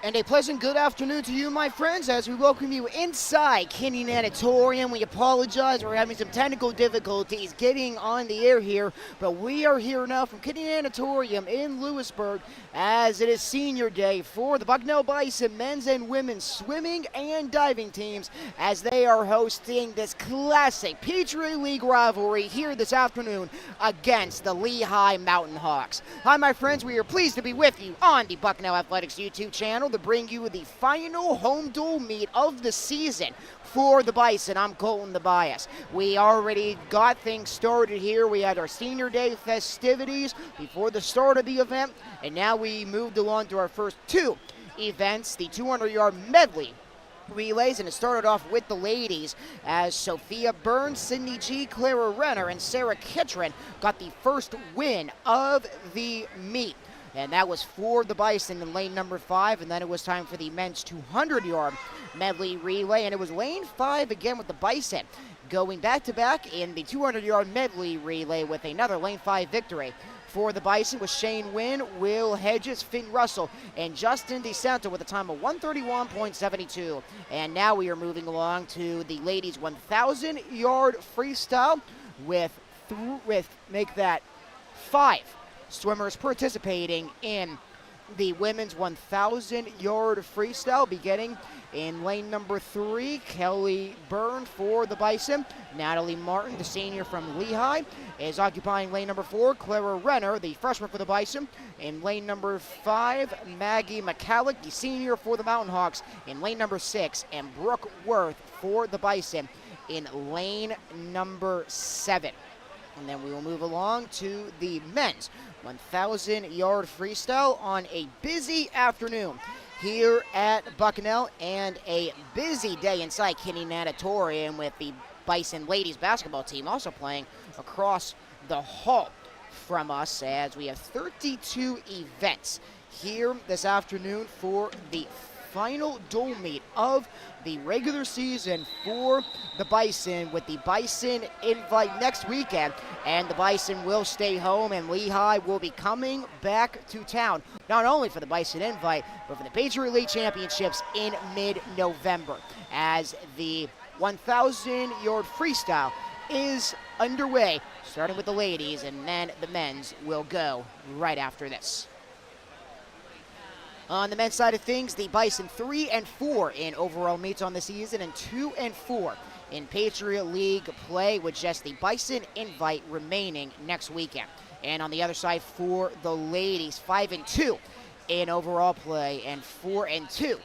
And a pleasant good afternoon to you, my friends, as we welcome you inside Kinney Natatorium. We apologize, we're having some technical difficulties getting on the air here, but we are here now from Kinney Natatorium in Lewisburg as it is senior day for the Bucknell Bison men's and women's swimming and diving teams as they are hosting this classic Patriot League rivalry here this afternoon against the Lehigh Mountain Hawks. Hi, my friends, we are pleased to be with you on the Bucknell Athletics YouTube channel to bring you the final home dual meet of the season for the Bison. I'm Colton the Bias. We already got things started here. We had our senior day festivities before the start of the event, and now we moved along to our first two events, the 200-yard medley relays, and it started off with the ladies as Sophia Burns, Sydney G, Clara Renner, and Sarah Kitron got the first win of the meet. And that was for the Bison in lane number 5, and then it was time for the men's 200-yard medley relay, and it was lane 5 again with the Bison going back-to-back in the 200-yard medley relay with another lane 5 victory. For the Bison was Shane Wynn, Will Hedges, Finn Russell, and Justin DeSanto with a time of 1:31.72. And now we are moving along to the ladies' 1,000-yard freestyle with make that 5 swimmers participating in the women's 1,000-yard freestyle, beginning in lane number 3, Kelly Byrne for the Bison. Natalie Martin, the senior from Lehigh, is occupying lane number 4. Clara Renner, the freshman for the Bison, in lane number 5. Maggie McCallick, the senior for the Mountain Hawks, in lane number 6. And Brooke Worth for the Bison in lane number 7. And then we will move along to the men's 1,000-yard freestyle on a busy afternoon here at Bucknell, and a busy day inside Kinney Natatorium with the Bison ladies basketball team also playing across the hall from us, as we have 32 events here this afternoon for the final dual meet of the regular season for the Bison, with the Bison invite next weekend, and the Bison will stay home, and Lehigh will be coming back to town, not only for the Bison invite, but for the Patriot League Championships in mid-November, as the 1,000-yard freestyle is underway, starting with the ladies, and then the men's will go right after this. On the men's side of things, the Bison 3-4 in overall meets on the season and 2-4 in Patriot League play, with just the Bison invite remaining next weekend. And on the other side for the ladies, 5-2 in overall play and 4-2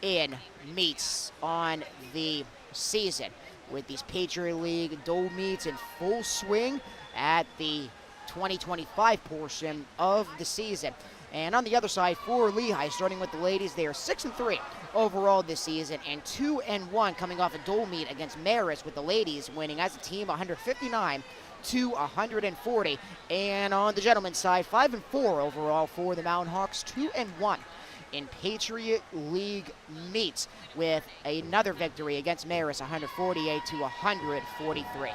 in meets on the season, with these Patriot League dual meets in full swing at the 2025 portion of the season. And on the other side for Lehigh, starting with the ladies, they are 6-3 overall this season and 2-1 coming off a dual meet against Marist, with the ladies winning as a team 159-140. And on the gentlemen's side, 5-4 overall for the Mountain Hawks, 2-1 in Patriot League meets, with another victory against Marist, 148-143.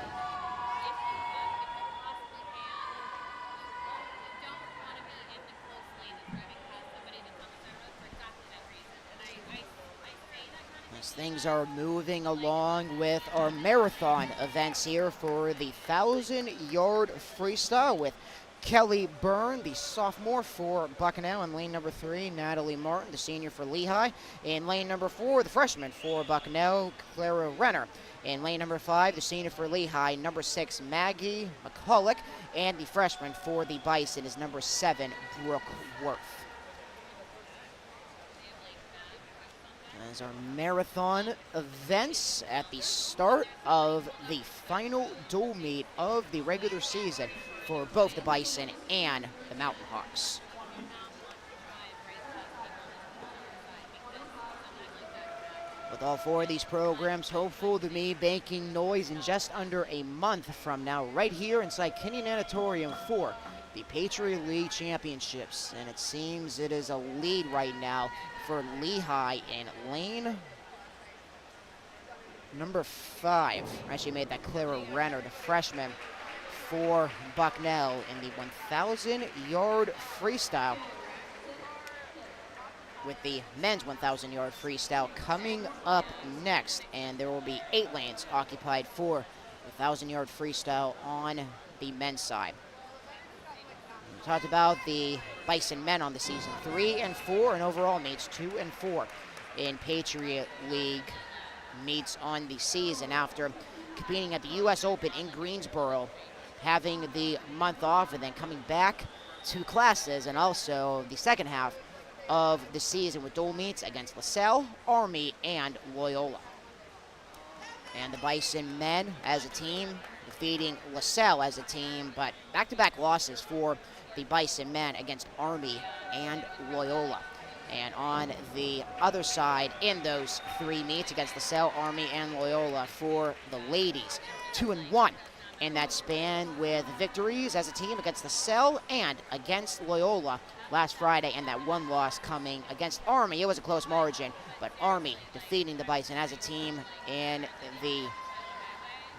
Things are moving along with our marathon events here for the 1,000-yard freestyle, with Kelly Byrne, the sophomore for Bucknell, in lane number 3. Natalie Martin, the senior for Lehigh, in lane number 4. The freshman for Bucknell, Clara Renner, in lane number 5. The senior for Lehigh, number 6, Maggie McCulloch, and the freshman for the Bison is number 7, Brooke Worth. As our marathon events at the start of the final dual meet of the regular season for both the Bison and the Mountain Hawks. With all 4 of these programs hopeful to be making noise in just under a month from now, right here inside Kinney Natatorium for the Patriot League Championships. And it seems it is a lead right now for Lehigh in lane number 5. Actually made that Clara Renner, the freshman for Bucknell, in the 1,000-yard freestyle. with the men's 1,000-yard freestyle coming up next. And there will be 8 lanes occupied for the 1,000-yard freestyle on the men's side. We talked about the Bison men on the season, 3-4 in overall meets, 2-4 in Patriot League meets on the season after competing at the U.S. Open in Greensboro, having the month off, and then coming back to classes, and also the second half of the season with dual meets against LaSalle, Army, and Loyola. And the Bison men as a team defeating LaSalle as a team, but back-to-back losses for the Bison men against Army and Loyola. And on the other side, in those 3 meets against LaSalle, Army, and Loyola for the ladies, 2-1 in that span, with victories as a team against LaSalle and against Loyola last Friday, and that 1 loss coming against Army. It was a close margin, but Army defeating the Bison as a team in the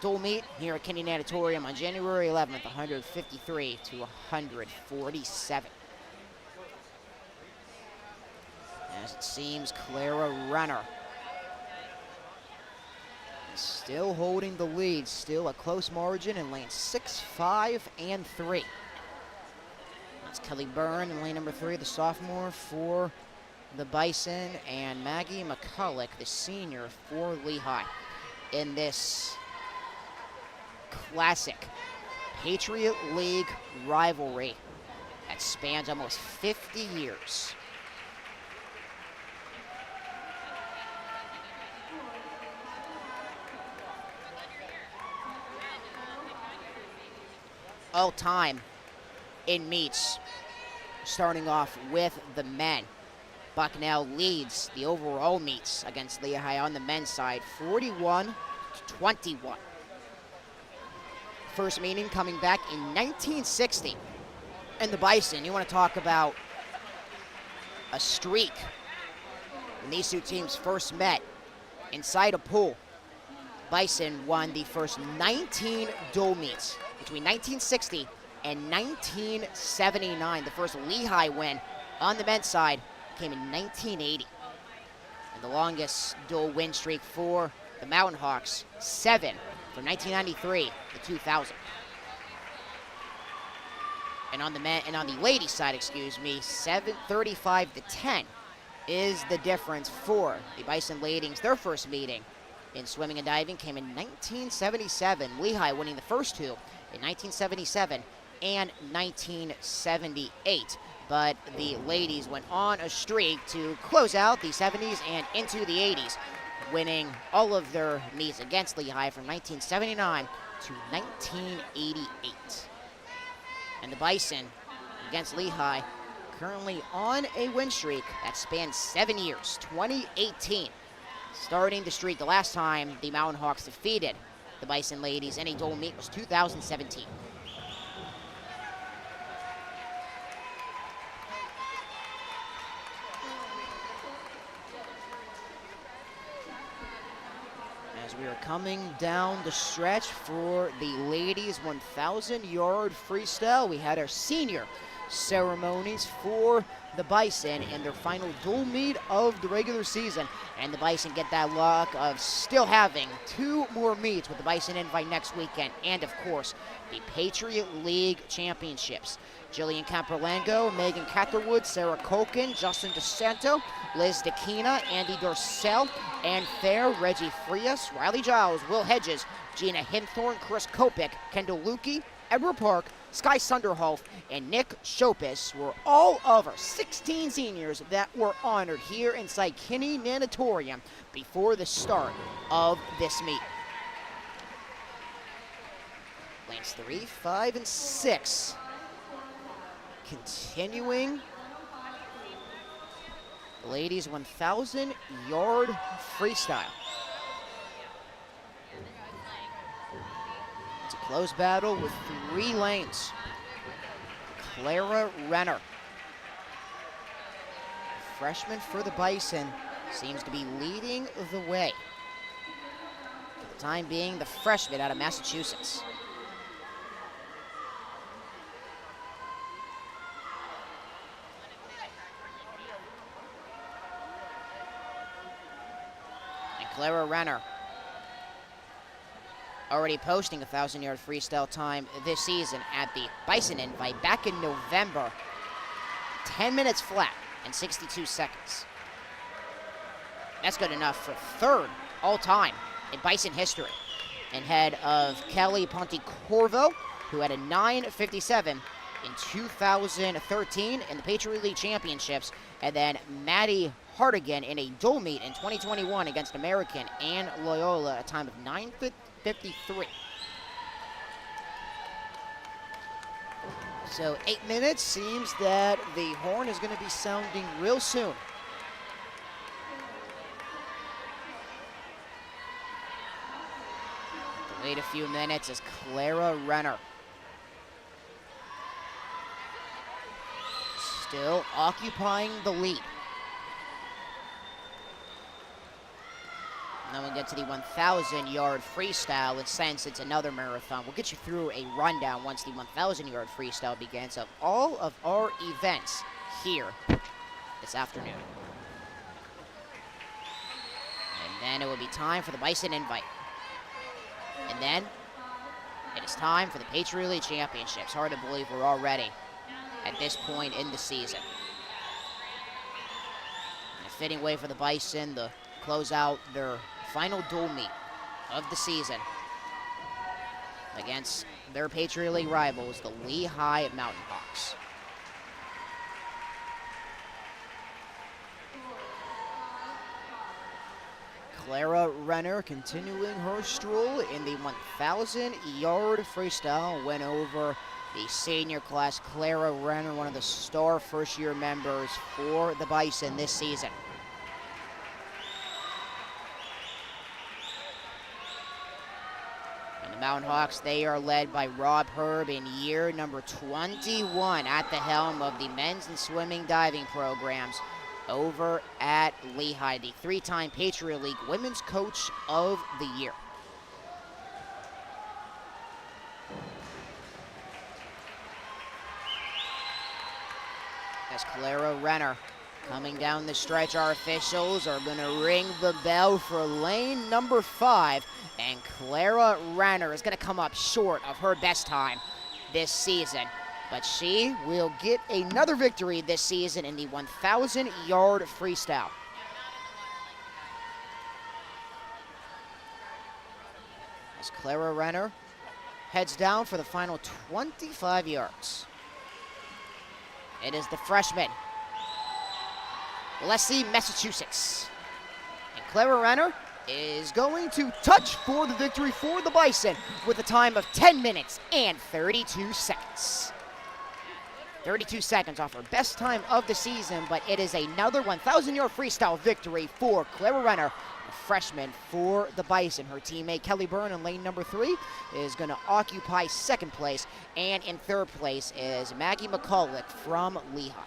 dual meet here at Kinney Natatorium on January 11th, 153 to 147. As it seems, Clara Renner is still holding the lead, still a close margin in lanes 6, 5, and 3. That's Kelly Byrne in lane number 3, the sophomore for the Bison, and Maggie McCulloch, the senior for Lehigh, in this classic Patriot League rivalry that spans almost 50 years. All time in meets, starting off with the men. Bucknell leads the overall meets against Lehigh on the men's side, 41-21. First meeting coming back in 1960. And the Bison, you want to talk about a streak. When these 2 teams first met inside a pool, Bison won the first 19 dual meets between 1960 and 1979. The first Lehigh win on the men's side came in 1980. And the longest dual win streak for the Mountain Hawks, 7 from 1993 to 2000. And on the ladies' side, 35-10 is the difference for the Bison ladies. Their first meeting in swimming and diving came in 1977. Lehigh winning the first 2 in 1977 and 1978. But the ladies went on a streak to close out the 70s and into the 80s, winning all of their meets against Lehigh from 1979 to 1988. And the Bison against Lehigh currently on a win streak that spans 7 years, 2018. Starting the streak, the last time the Mountain Hawks defeated the Bison ladies in a dual meet was 2017. As we are coming down the stretch for the ladies 1,000-yard freestyle, we had our senior ceremonies for the Bison in their final dual meet of the regular season. And the Bison get that luck of still having 2 more meets with the Bison Invite next weekend. And, of course, the Patriot League Championships. Jillian Camperlango, Megan Catherwood, Sarah Colkin, Justin DeSanto, Liz DeKina, Andy Dorcel, Ann Fair, Reggie Frias, Riley Giles, Will Hedges, Gina Hinthorn, Chris Kopic, Kendall Lukey, Edward Park, Sky Sunderhoff, and Nick Chopis were all of our 16 seniors that were honored here inside Kinney Natatorium before the start of this meet. Lanes 3, 5, and 6. Continuing the ladies 1,000-yard freestyle. It's a close battle with 3 lanes. Clara Renner, freshman for the Bison, seems to be leading the way. For the time being, the freshman out of Massachusetts. Clara Renner already posting a 1,000-yard freestyle time this season at the Bison Invite back in November. 10 minutes flat and 62 seconds. That's good enough for third all-time in Bison history, ahead of Kelly Pontecorvo, who had a 9:57 in 2013 in the Patriot League Championships, and then Maddie Hartigan in a dual meet in 2021 against American and Loyola, a time of 9:53. So 8 minutes, seems that the horn is going to be sounding real soon. Wait a few minutes as Clara Renner still occupying the lead. And then we'll get to the 1,000-yard freestyle, and since it's another marathon, we'll get you through a rundown once the 1,000-yard freestyle begins of all of our events here this afternoon. And then it will be time for the Bison Invite. And then it is time for the Patriot League Championships. Hard to believe we're already at this point in the season. And a fitting way for the Bison to close out their final dual meet of the season against their Patriot League rivals, the Lehigh Mountain Hawks. Clara Renner continuing her stroll in the 1,000-yard freestyle, went over the senior class. Clara Renner, one of the star first-year members for the Bison this season. And the Mountain Hawks, they are led by Rob Herb in year number 21 at the helm of the men's and swimming diving programs over at Lehigh, the three-time Patriot League Women's Coach of the Year. As Clara Renner coming down the stretch, our officials are going to ring the bell for lane number 5, and Clara Renner is going to come up short of her best time this season. But she will get another victory this season in the 1,000-yard freestyle. As Clara Renner heads down for the final 25 yards. It is the freshman, Leslie, Massachusetts. And Clara Renner is going to touch for the victory for the Bison with a time of 10 minutes and 32 seconds. 32 seconds off her best time of the season, but it is another 1,000-yard freestyle victory for Clara Renner, a freshman for the Bison. Her teammate Kelly Byrne in lane number 3 is going to occupy second place, and in third place is Maggie McCulloch from Lehigh.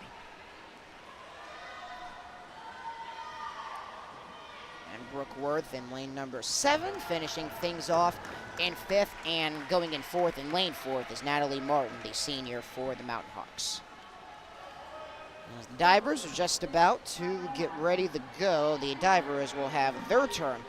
And Brooke Worth in lane number 7, finishing things off in 5th, and going in 4th in lane 4th is Natalie Martin, the senior for the Mountain Hawks. As the divers are just about to get ready to go, the divers will have their turn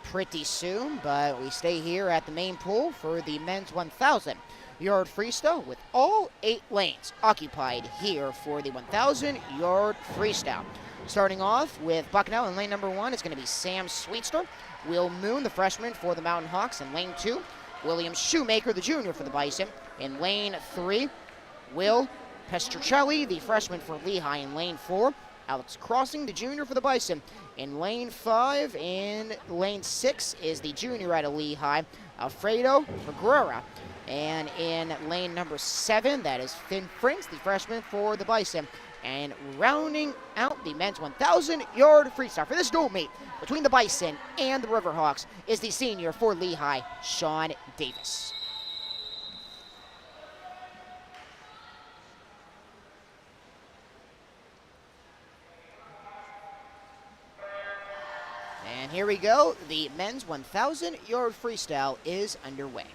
pretty soon, but we stay here at the main pool for the men's 1,000-yard freestyle with all 8 lanes occupied here for the 1,000-yard freestyle. Starting off with Bucknell in lane number 1, it's going to be Sam Sweetster. Will Moon, the freshman for the Mountain Hawks, in lane 2. William Shoemaker, the junior for the Bison. In lane 3, Will Pestrucelli, the freshman for Lehigh, in lane 4. Alex Crossing, the junior for the Bison, in lane 5. In lane 6 is the junior out of Lehigh, Alfredo Figueroa. And in lane number 7, that is Finn Frings, the freshman for the Bison. And rounding out the men's 1,000-yard freestyle for this dual meet between the Bison and the Riverhawks is the senior for Lehigh, Sean Davis. And here we go. The men's 1,000-yard freestyle is underway.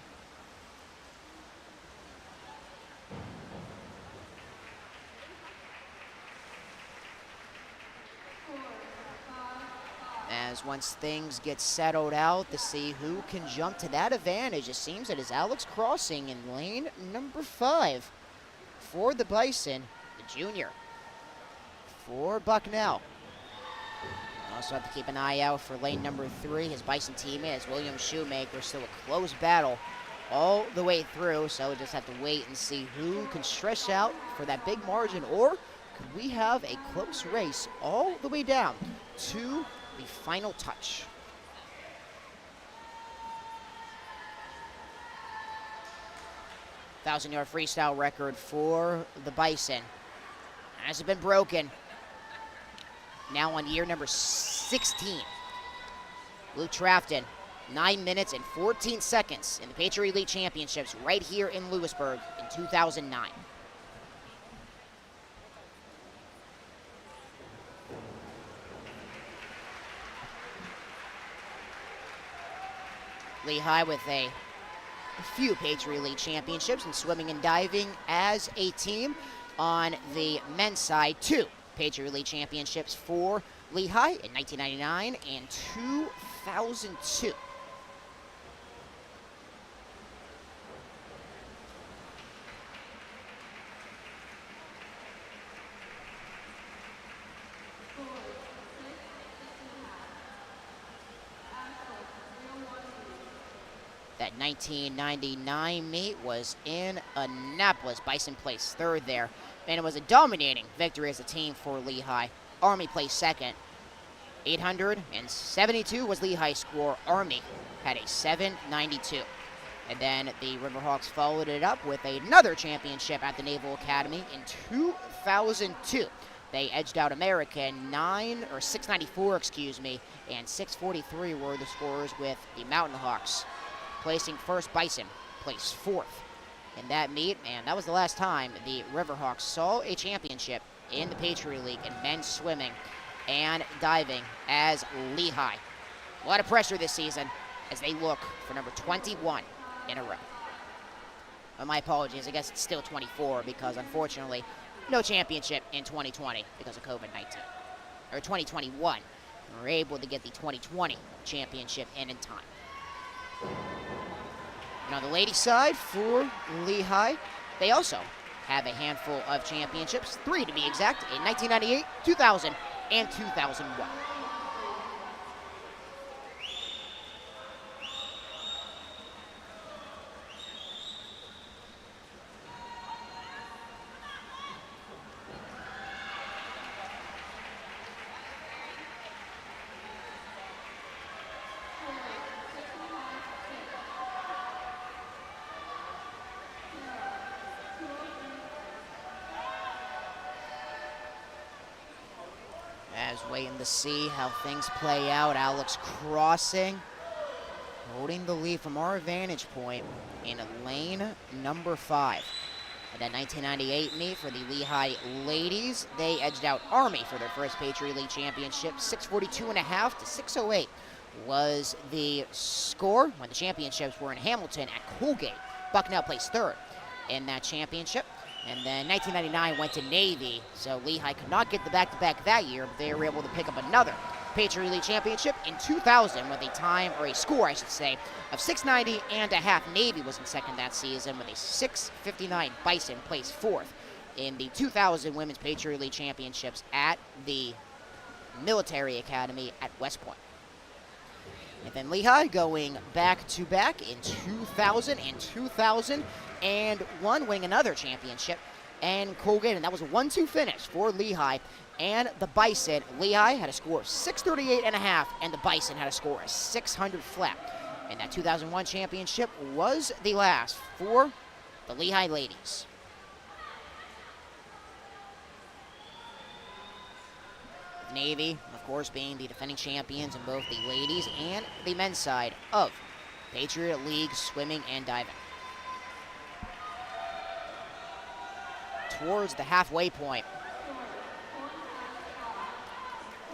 as once things get settled out to see who can jump to that advantage, it seems it is Alex crossing in lane number 5 for the Bison, the junior, for Bucknell. Also have to keep an eye out for lane number 3, his Bison teammate, as William Shoemaker. Still a close battle all the way through, so we just have to wait and see who can stretch out for that big margin, or could we have a close race all the way down to the final touch. Thousand-yard freestyle record for the Bison hasn't been broken. Now on year number 16. Luke Trafton, 9 minutes and 14 seconds in the Patriot Elite Championships right here in Lewisburg in 2009. Lehigh with a few Patriot Elite Championships in swimming and diving as a team. On the men's side, 2 Patriot Elite Championships for Lehigh in 1999 and 2002. That 1999 meet was in Annapolis. Bison placed 3rd there, and it was a dominating victory as a team for Lehigh. Army placed 2nd. 872 was Lehigh's score. Army had a 792. And then the Riverhawks followed it up with another championship at the Naval Academy in 2002. They edged out American 694, and 643 were the scores with the Mountain Hawks. Placing first, Bison placed 4th in that meet, and that was the last time the Riverhawks saw a championship in the Patriot League in men's swimming and diving as Lehigh. A lot of pressure this season as they look for number 21 in a row. Well, my apologies, I guess it's still 24 because unfortunately no championship in 2020 because of COVID-19. Or 2021, we were able to get the 2020 championship in time. And on the ladies' side for Lehigh, they also have a handful of championships, 3 to be exact, in 1998, 2000, and 2001. As waiting to see how things play out. Alex crossing, holding the lead from our vantage point in lane number 5. At that 1998 meet for the Lehigh ladies, they edged out Army for their first Patriot League championship. 642.5 to 608 was the score when the championships were in Hamilton at Colgate. Bucknell placed 3rd in that championship. And then 1999 went to Navy, so Lehigh could not get the back-to-back that year, but they were able to pick up another Patriot League championship in 2000 with a time, or a score, I should say, of 690.5. Navy was in second that season with a 659. Bison placed 4th in the 2000 Women's Patriot League championships at the Military Academy at West Point. And then Lehigh going back-to-back in 2000 and 2001, winning another championship, and Colgate, and that was a 1-2 finish for Lehigh and the Bison. Lehigh had a score of 638.5, and the Bison had a score of 600 flat. And that 2001 championship was the last for the Lehigh ladies. Navy, of course, being the defending champions in both the ladies and the men's side of Patriot League swimming and diving. Towards the halfway point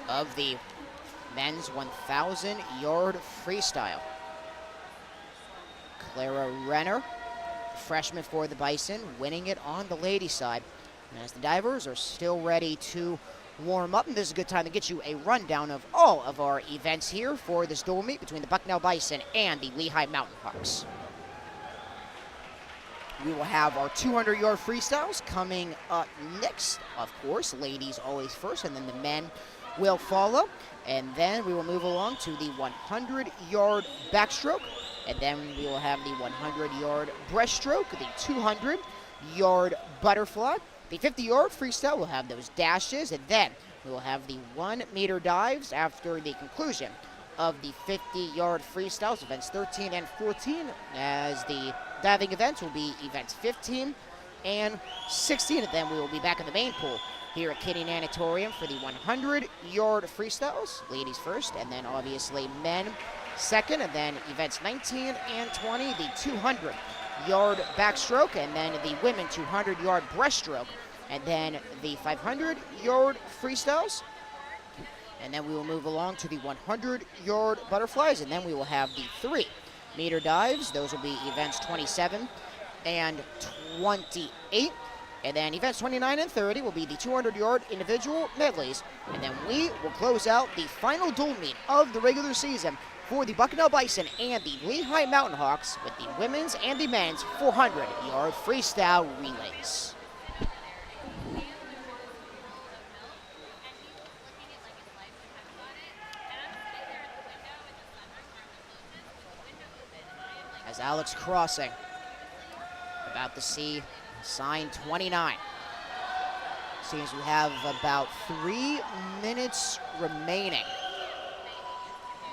of the men's 1,000-yard freestyle. Clara Renner, freshman for the Bison, winning it on the ladies' side. And as the divers are still ready to warm up, and this is a good time to get you a rundown of all of our events here for this dual meet between the Bucknell Bison and the Lehigh Mountain Hawks. We will have our 200-yard freestyles coming up next. Of course, ladies always first, and then the men will follow. And then we will move along to the 100-yard backstroke. And then we will have the 100-yard breaststroke, the 200-yard butterfly. The 50-yard freestyle will have those dashes. And then we will have the 1-meter dives after the conclusion of the 50-yard freestyles, events 13 and 14, as the diving events will be events 15 and 16. And then we will be back in the main pool here at Kiddie Natatorium for the 100-yard freestyles, ladies first, and then obviously men second, and then events 19 and 20, the 200-yard backstroke, and then the women 200-yard breaststroke, and then the 500-yard freestyles. And then we will move along to the 100-yard butterflies, and then we will have the 3-meter dives. Those will be events 27 and 28. And then events 29 and 30 will be the 200-yard individual medleys. And then we will close out the final dual meet of the regular season for the Bucknell Bison and the Lehigh Mountain Hawks with the women's and the men's 400-yard freestyle relays. As Alex crossing, about to see sign 29. Seems we have about 3 minutes remaining.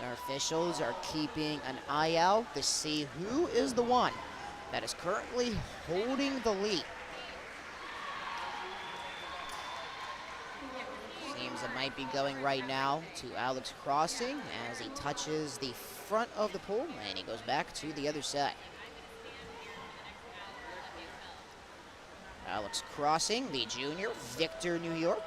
Our officials are keeping an eye out to see who is the one that is currently holding the lead. Seems it might be going right now to Alex crossing as he touches the front of the pool, and he goes back to the other side. Alex crossing, the junior, Victor, New York.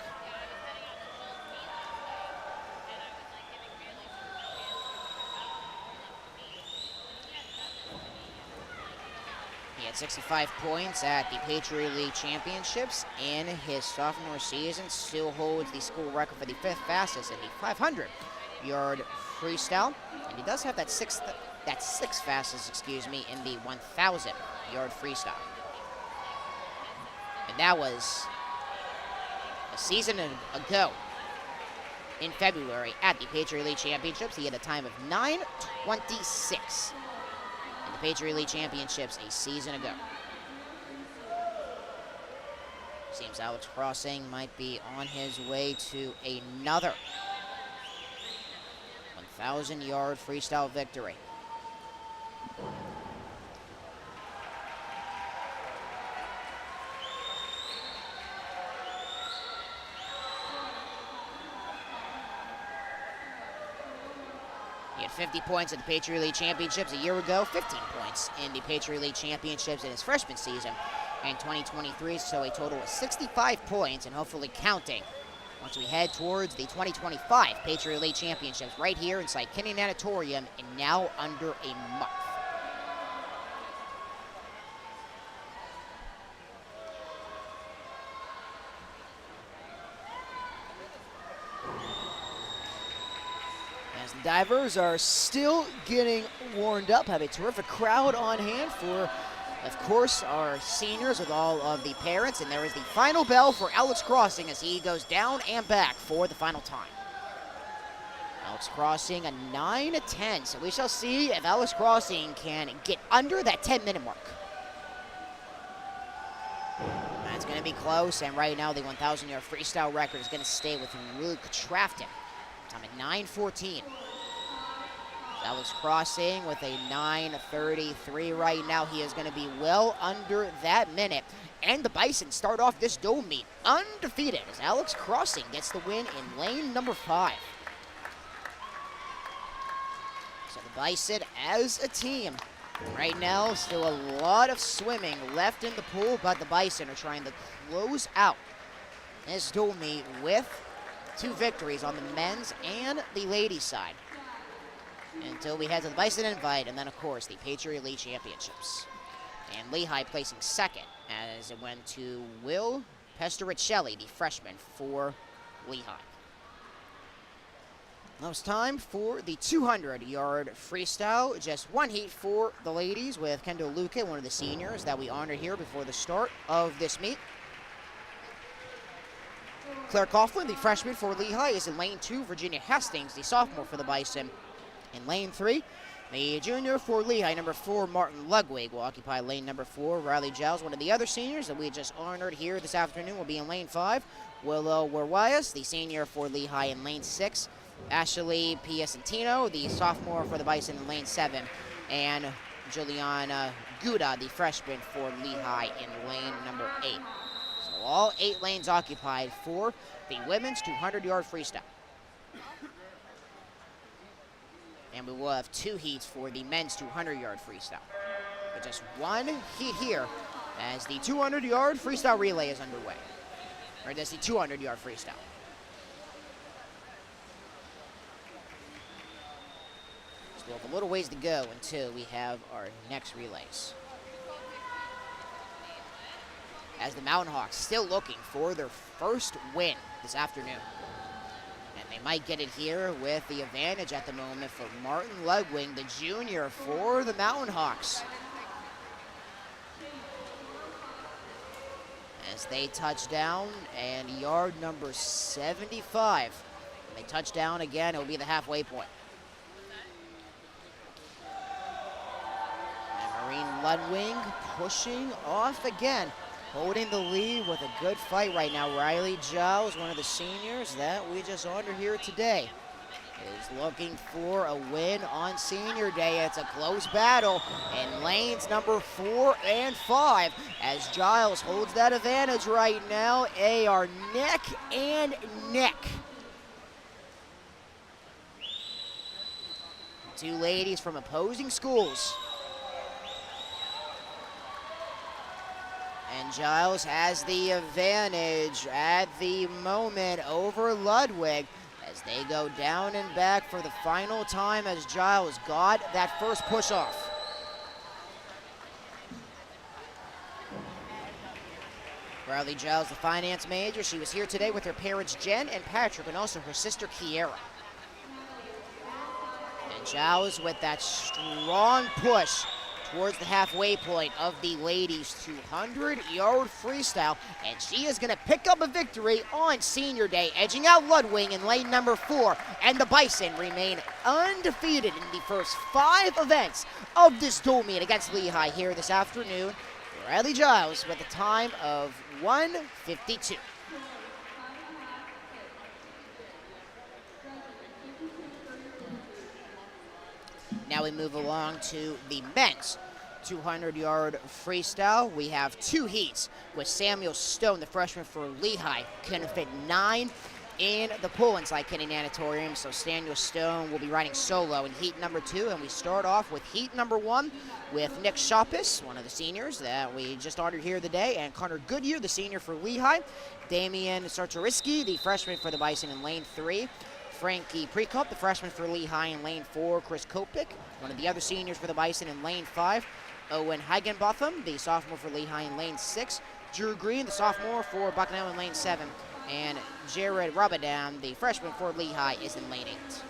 He had 65 points at the Patriot League Championships in his sophomore season. Still holds the school record for the 5th fastest in the 500-yard freestyle. And he does have that sixth fastest, in the 1,000-yard freestyle. And that was a season ago in February at the Patriot League Championships. He had a time of 9:26 in the Patriot League Championships a season ago. Seems Alex Crossing might be on his way to another 1,000-yard freestyle victory. He had 50 points at the Patriot League Championships a year ago, 15 points in the Patriot League Championships in his freshman season in 2023, so a total of 65 points, and hopefully counting once we head towards the 2025 Patriot League Championships right here inside Kiddie Natatorium in now under a month. As the divers are still getting warmed up, have a terrific crowd on hand for, of course, our seniors with all of the parents. And there is the final bell for Alex Crossing as he goes down and back for the final time. Alex Crossing a 9:10, so we shall see if Alex Crossing can get under that 10-minute mark. That's going to be close, and right now the 1,000-yard freestyle record is going to stay with Luke Trafton. Time at 9:14. Alex Crossing with a 9:33 right now. He is going to be well under that minute. And the Bison start off this dual meet undefeated as Alex Crossing gets the win in lane number 5. So the Bison as a team. Right now, still a lot of swimming left in the pool, but the Bison are trying to close out this dual meet with 2 victories on the men's and the ladies' side, until we head to the Bison Invite, and then, of course, the Patriot League Championships. And Lehigh placing second as it went to Will Pestericelli, the freshman, for Lehigh. Now it's time for the 200-yard freestyle. Just one heat for the ladies with Kendall Luque, one of the seniors that we honored here before the start of this meet. Claire Coughlin, the freshman for Lehigh, is in lane 2. Virginia Hastings, the sophomore for the Bison, in lane 3. The junior for Lehigh, number 4, Martin Ludwig, will occupy lane number 4. Riley Giles, one of the other seniors that we just honored here this afternoon, will be in lane 5. Willow Werwias, the senior for Lehigh, in lane 6. Ashley Piacentino, the sophomore for the Bison, in lane 7. And Juliana Guda, the freshman for Lehigh, in lane number 8. So all 8 lanes occupied for the women's 200-yard freestyle. And we will have 2 heats for the men's 200-yard freestyle. But just one heat here as the 200-yard freestyle relay is underway. Or that's the 200-yard freestyle. Still have a little ways to go until we have our next relays. As the Mountain Hawks still looking for their first win this afternoon. And they might get it here with the advantage at the moment for Martin Ludwig, the junior for the Mountain Hawks. As they touch down and yard number 75. When they touch down again, it will be the halfway point. And Marine Ludwig pushing off again. Holding the lead with a good fight right now. Riley Giles, one of the seniors that we just honored here today, is looking for a win on senior day. It's a close battle in lanes number 4 and 5 as Giles holds that advantage right now. They are neck and neck. 2 ladies from opposing schools. And Giles has the advantage at the moment over Ludwig as they go down and back for the final time as Giles got that first push off. Riley Giles, the finance major, she was here today with her parents Jen and Patrick and also her sister Kiera. And Giles with that strong push towards the halfway point of the ladies' 200-yard freestyle, and she is going to pick up a victory on senior day, edging out Ludwig in lane number 4, and the Bison remain undefeated in the first 5 events of this dual meet against Lehigh here this afternoon. Riley Giles with a time of 1:52. Now we move along to the men's 200-yard freestyle. We have 2 heats with Samuel Stone, the freshman for Lehigh, can fit 9 in the pool inside Kenny Natatorium. So Samuel Stone will be riding solo in heat number 2, and we start off with heat number 1 with Nick Shoppis, one of the seniors that we just honored here today, and Connor Goodyear, the senior for Lehigh. Damian Sartoriski, the freshman for the Bison, in lane 3. Frankie Prekop, the freshman for Lehigh, in lane 4. Chris Kopic, one of the other seniors for the Bison, in lane 5. Owen Hagenbotham, the sophomore for Lehigh, in lane 6. Drew Green, the sophomore for Bucknell, in lane 7. And Jared Rabadam, the freshman for Lehigh, is in lane 8.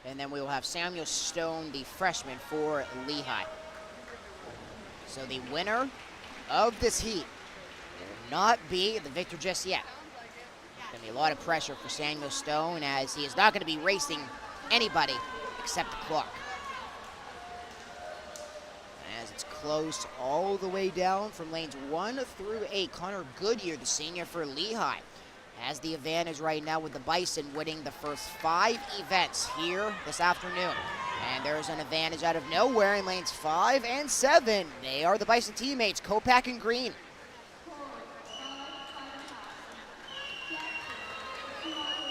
And then we will have Samuel Stone, the freshman for Lehigh. So the winner of this heat will not be the victor just yet. There's going to be a lot of pressure for Samuel Stone as he is not going to be racing anybody except the clock. As it's close all the way down from lanes 1 through 8, Connor Goodyear, the senior for Lehigh, has the advantage right now with the Bison winning the first 5 events here this afternoon. And there's an advantage out of nowhere in lanes 5 and 7. They are the Bison teammates, Kopak and Green.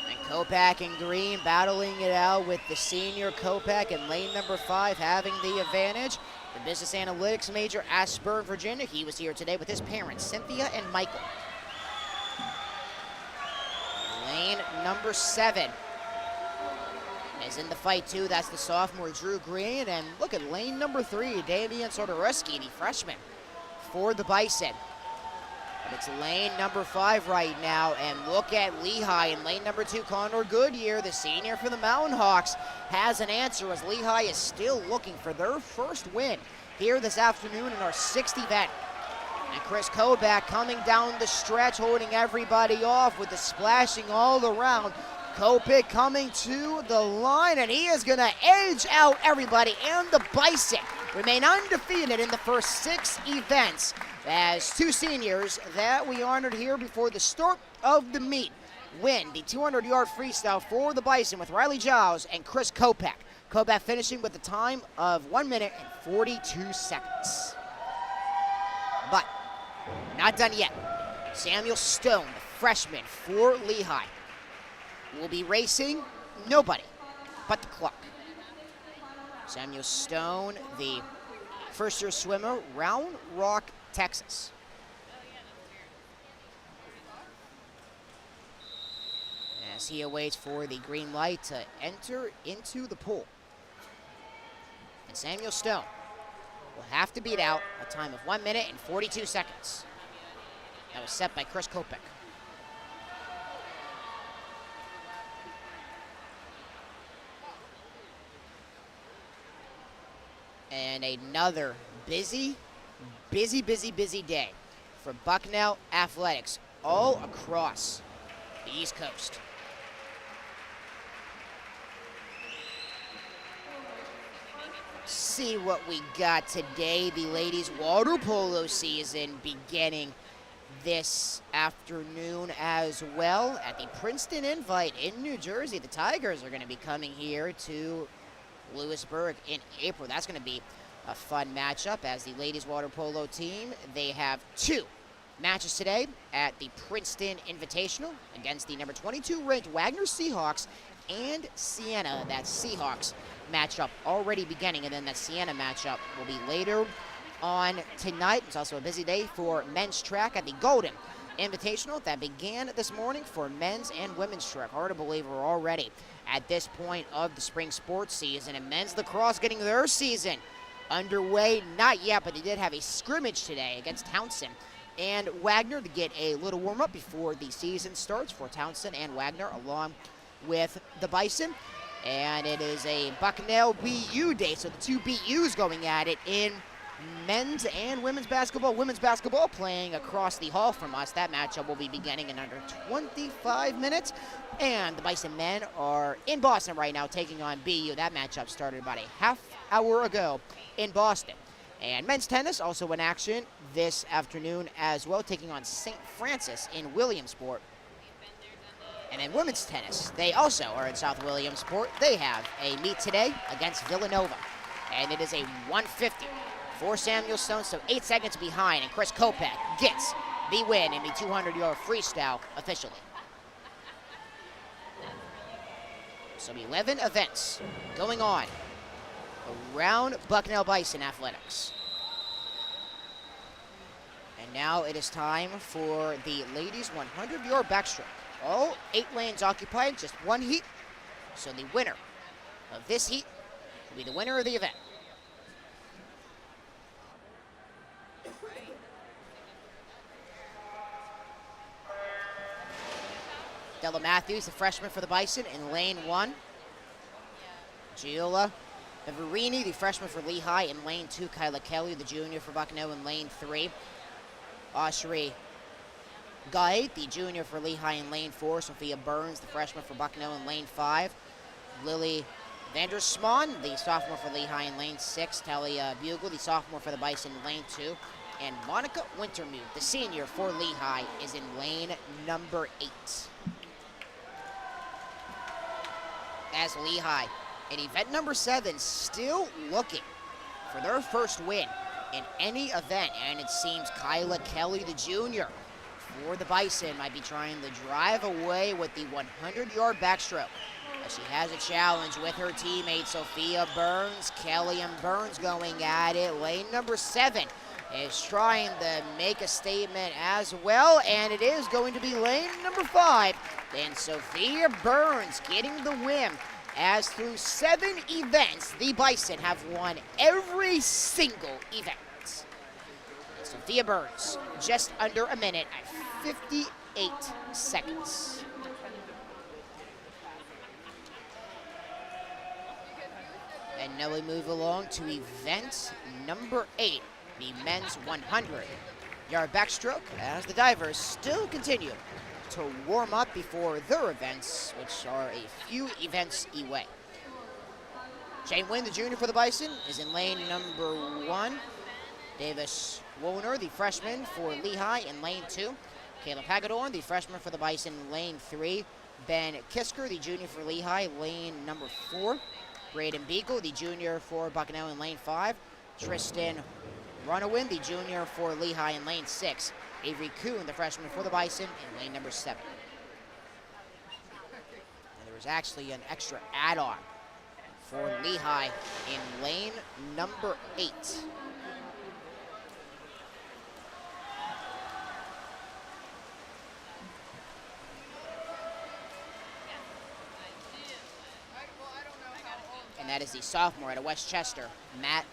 And Kopak and Green battling it out with the senior Kopak in lane number 5 having the advantage. The business analytics major, Ashburn, Virginia, he was here today with his parents, Cynthia and Michael. Lane number 7. is in the fight too. That's the sophomore Drew Green, and look at lane number 3, Damian Sotoreski, the freshman for the Bison. But it's lane number 5 right now, and look at Lehigh in lane number 2. Connor Goodyear, the senior for the Mountain Hawks, has an answer as Lehigh is still looking for their first win here this afternoon in our 6th event. And Chris Koback coming down the stretch, holding everybody off with the splashing all around. Kopic coming to the line, and he is going to edge out everybody. And the Bison remain undefeated in the first 6 events as 2 seniors that we honored here before the start of the meet win the 200-yard freestyle for the Bison with Riley Giles and Chris Kopack. Kopack finishing with a time of 1 minute and 42 seconds. But not done yet. Samuel Stone, the freshman for Lehigh, will be racing nobody but the clock. Samuel Stone, the first-year swimmer, Round Rock, Texas. As he awaits for the green light to enter into the pool. And Samuel Stone will have to beat out a time of 1 minute and 42 seconds. That was set by Chris Kopic. And another busy day for Bucknell athletics all across the East Coast. See what we got today. The ladies water polo season beginning this afternoon as well at the Princeton Invite in New Jersey. The Tigers are going to be coming here to Lewisburg in April. That's going to be a fun matchup as the ladies water polo team. They have 2 matches today at the Princeton Invitational against the number 22 ranked Wagner Seahawks and Siena. That Seahawks matchup already beginning, and then that Siena matchup will be later on tonight. It's also a busy day for men's track at the Golden Invitational that began this morning for men's and women's track. Hard to believe we're already at this point of the spring sports season, and men's lacrosse getting their season underway. Not yet, but they did have a scrimmage today against Townsend and Wagner to get a little warm-up before the season starts for Townsend and Wagner along with the Bison. And it is a Bucknell BU day, so the 2 BUs going at it in men's and women's basketball. Women's basketball playing across the hall from us. That matchup will be beginning in under 25 minutes. And the Bison men are in Boston right now taking on BU. That matchup started about a half hour ago in Boston. And men's tennis also in action this afternoon as well, taking on St. Francis in Williamsport. And in women's tennis, they also are in South Williamsport. They have a meet today against Villanova. And it is a 150 for Samuel Stone, so 8 seconds behind. And Chris Kopack gets the win in the 200-yard freestyle officially. So 11 events going on around Bucknell Bison Athletics. And now it is time for the ladies' 100-yard backstroke. All 8 lanes occupied, just 1 heat. So the winner of this heat will be the winner of the event. Della Matthews, the freshman for the Bison, in lane 1. Giola Everini, the freshman for Lehigh, in lane 2. Kyla Kelly, the junior for Bucknell, in lane 3. Oshri Guy, the junior for Lehigh, in lane 4. Sophia Burns, the freshman for Bucknell, in lane 5. Lily Vandersman, the sophomore for Lehigh, in lane 6. Talia Bugle, the sophomore for the Bison, in lane 2. And Monica Wintermuth, the senior for Lehigh, is in lane number 8. As Lehigh, in event number 7, still looking for their first win in any event. And it seems Kyla Kelly, the junior for the Bison, might be trying to drive away with the 100-yard backstroke. As she has a challenge with her teammate Sophia Burns. Kelly and Burns going at it. Lane number 7 is trying to make a statement as well, and it is going to be lane number 5. And Sophia Burns getting the win as through 7 events, the Bison have won every single event. Sophia Burns, just under a minute at 58 seconds. And now we move along to event number 8, the men's 100-yard backstroke, as the divers still continue to warm up before their events, which are a few events away. Shane Wynn, the junior for the Bison, is in lane number 1. Davis Woner, the freshman for Lehigh, in lane 2. Caleb Hagedorn, the freshman for the Bison, in lane 3. Ben Kisker, the junior for Lehigh, lane number 4. Braden Beagle, the junior for Bucknell, in lane 5. Tristan Runawin, the junior for Lehigh, in lane 6. Avery Kuhn, the freshman for the Bison, in lane number 7. And there was actually an extra add-on for Lehigh in lane number 8. And that is the sophomore out of Westchester, Matt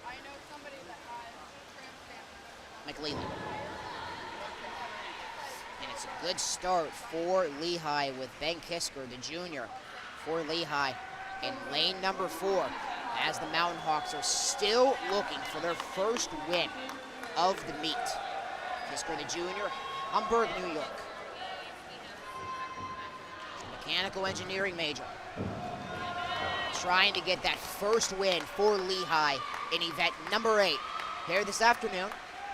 McLeland. And it's a good start for Lehigh with Ben Kisker, the junior for Lehigh, in lane number 4, as the Mountain Hawks are still looking for their first win of the meet. Kisker, the junior, Hamburg, New York. Mechanical engineering major. Trying to get that first win for Lehigh in event number 8 here this afternoon.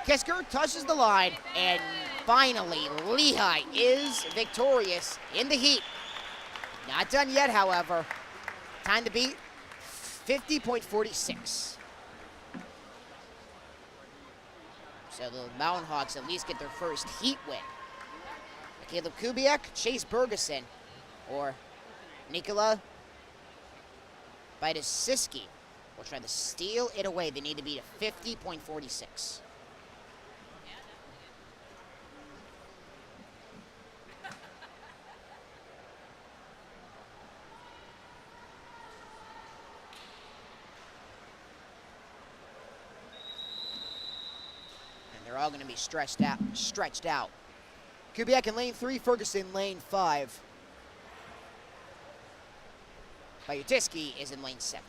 Kisker touches the line, and finally Lehigh is victorious in the heat. Not done yet, however. Time to beat, 50.46. So the Mountain Hawks at least get their first heat win. Caleb Kubiak, Chase Bergeson, or Nikola Bydasiski will try to steal it away. They need to beat a 50.46. And they're all going to be stretched out. Kubiak in lane 3, Ferguson lane 5. Bydasiski is in lane 7.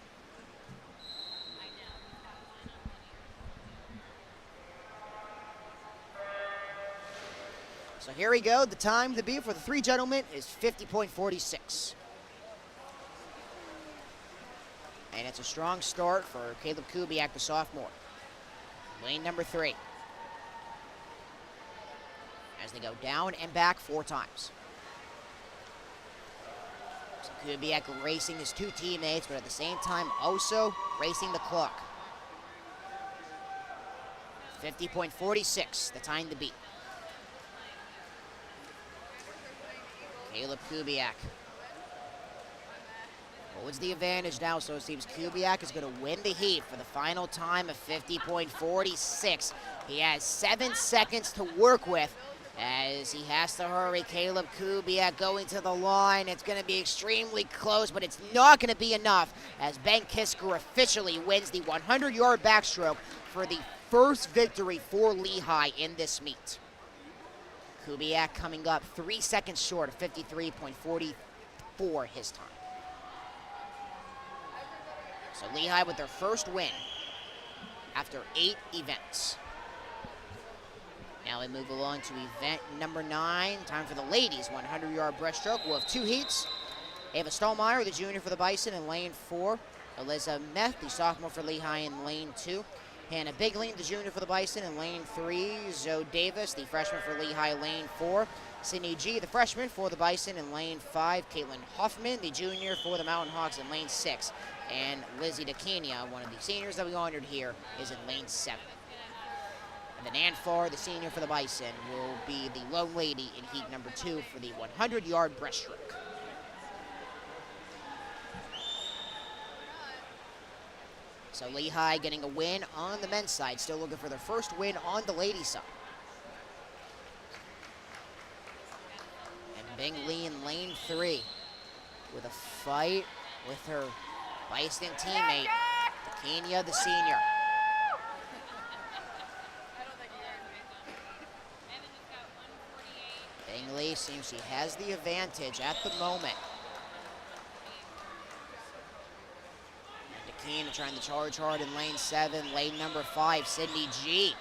So here we go. The time to beat for the 3 gentlemen is 50.46. And it's a strong start for Caleb Kubiak, the sophomore. Lane number 3. As they go down and back 4 times. So Kubiak racing his 2 teammates, but at the same time also racing the clock. 50.46, the time to beat. Caleb Kubiak holds the advantage now, so it seems Kubiak is going to win the heat for the final time of 50.46. He has 7 seconds to work with as he has to hurry. Caleb Kubiak going to the line. It's going to be extremely close, but it's not going to be enough as Ben Kisker officially wins the 100-yard backstroke for the first victory for Lehigh in this meet. Kubiak coming up 3 seconds short of 53.44 his time. So Lehigh with their first win after 8 events. Now we move along to event number 9. Time for the ladies' 100-yard breaststroke. We'll have 2 heats. Ava Stallmeyer, the junior for the Bison, in lane 4. Eliza Meth, the sophomore for Lehigh, in lane 2. Hannah Bigling, the junior for the Bison, in lane 3. Zoe Davis, the freshman for Lehigh, lane 4. Sydney G, the freshman for the Bison, in lane 5. Caitlin Hoffman, the junior for the Mountain Hawks, in lane 6. And Lizzie DeCania, one of the seniors that we honored here, is in lane 7. And then Ann Farr, the senior for the Bison, will be the lone lady in heat number 2 for the 100-yard breaststroke. So Lehigh getting a win on the men's side, still looking for their first win on the ladies' side. And Bingley in lane 3 with a fight with her Bison teammate, Kenya, the senior. Bingley seems she has the advantage at the moment. And Dakina trying to charge hard in lane 7. Lane number 5, Sydney G,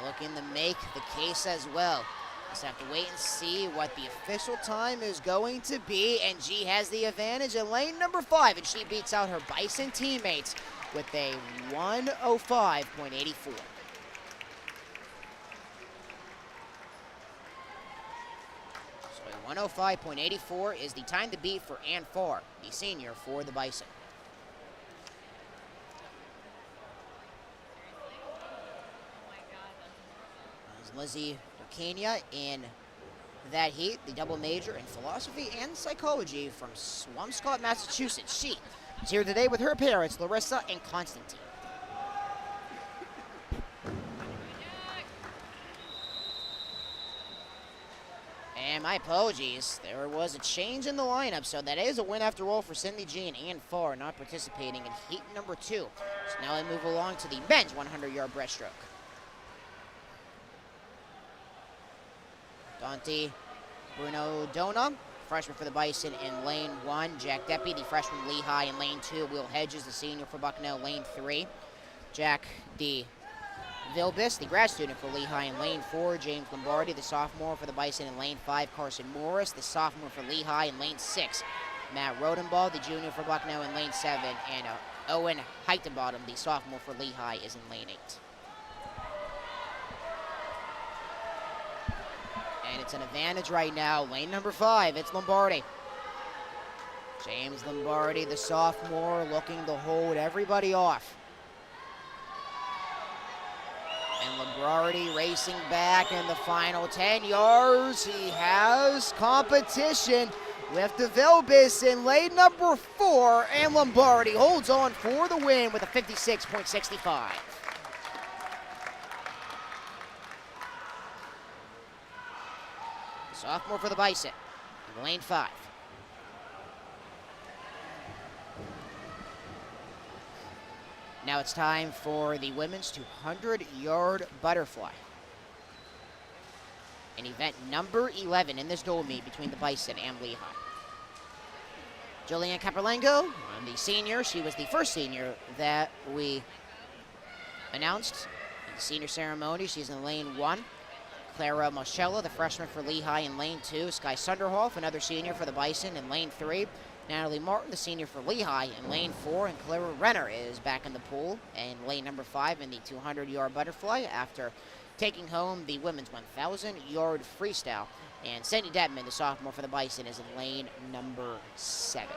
looking to make the case as well. Just have to wait and see what the official time is going to be, and G has the advantage in lane number 5, and she beats out her Bison teammates with a 1:05.84. So a 1:05.84 is the time to beat for Ann Farr, the senior for the Bison. Lizzie Kenya in that heat, the double major in philosophy and psychology from Swampscott, Massachusetts. She is here today with her parents, Larissa and Constantine. And my apologies, there was a change in the lineup, so that is a win after all for Cindy G and Ann Farr, not participating in heat number 2. So now we move along to the men's 100-yard breaststroke. Dante Bruno Dona, freshman for the Bison in lane 1. Jack Deppy, the freshman Lehigh in lane 2. Will Hedges, the senior for Bucknell, lane 3. Jack D. Vilbis, the grad student for Lehigh in lane 4. James Lombardi, the sophomore for the Bison in lane 5. Carson Morris, the sophomore for Lehigh in lane 6. Matt Rodenball, the junior for Bucknell in lane 7. And Owen Heitenbottom, the sophomore for Lehigh, is in lane 8. And it's an advantage right now. Lane number 5, it's Lombardi. James Lombardi, the sophomore, looking to hold everybody off. And Lombardi racing back in the final 10 yards. He has competition with the Vilbis in lane number 4. And Lombardi holds on for the win with a 56.65. Sophomore for the Bison, in lane 5. Now it's time for the women's 200-yard butterfly. An event number 11 in this dual meet between the Bison and Lehigh. Julianne Caperlengo, the senior. She was the first senior that we announced in the senior ceremony. She's in lane 1. Clara Moschella, the freshman for Lehigh in lane 2. Sky Sunderhoff, another senior for the Bison in lane 3. Natalie Martin, the senior for Lehigh in lane 4. And Clara Renner is back in the pool in lane number 5 in the 200-yard butterfly after taking home the women's 1,000-yard freestyle. And Sandy Detman, the sophomore for the Bison, is in lane number 7.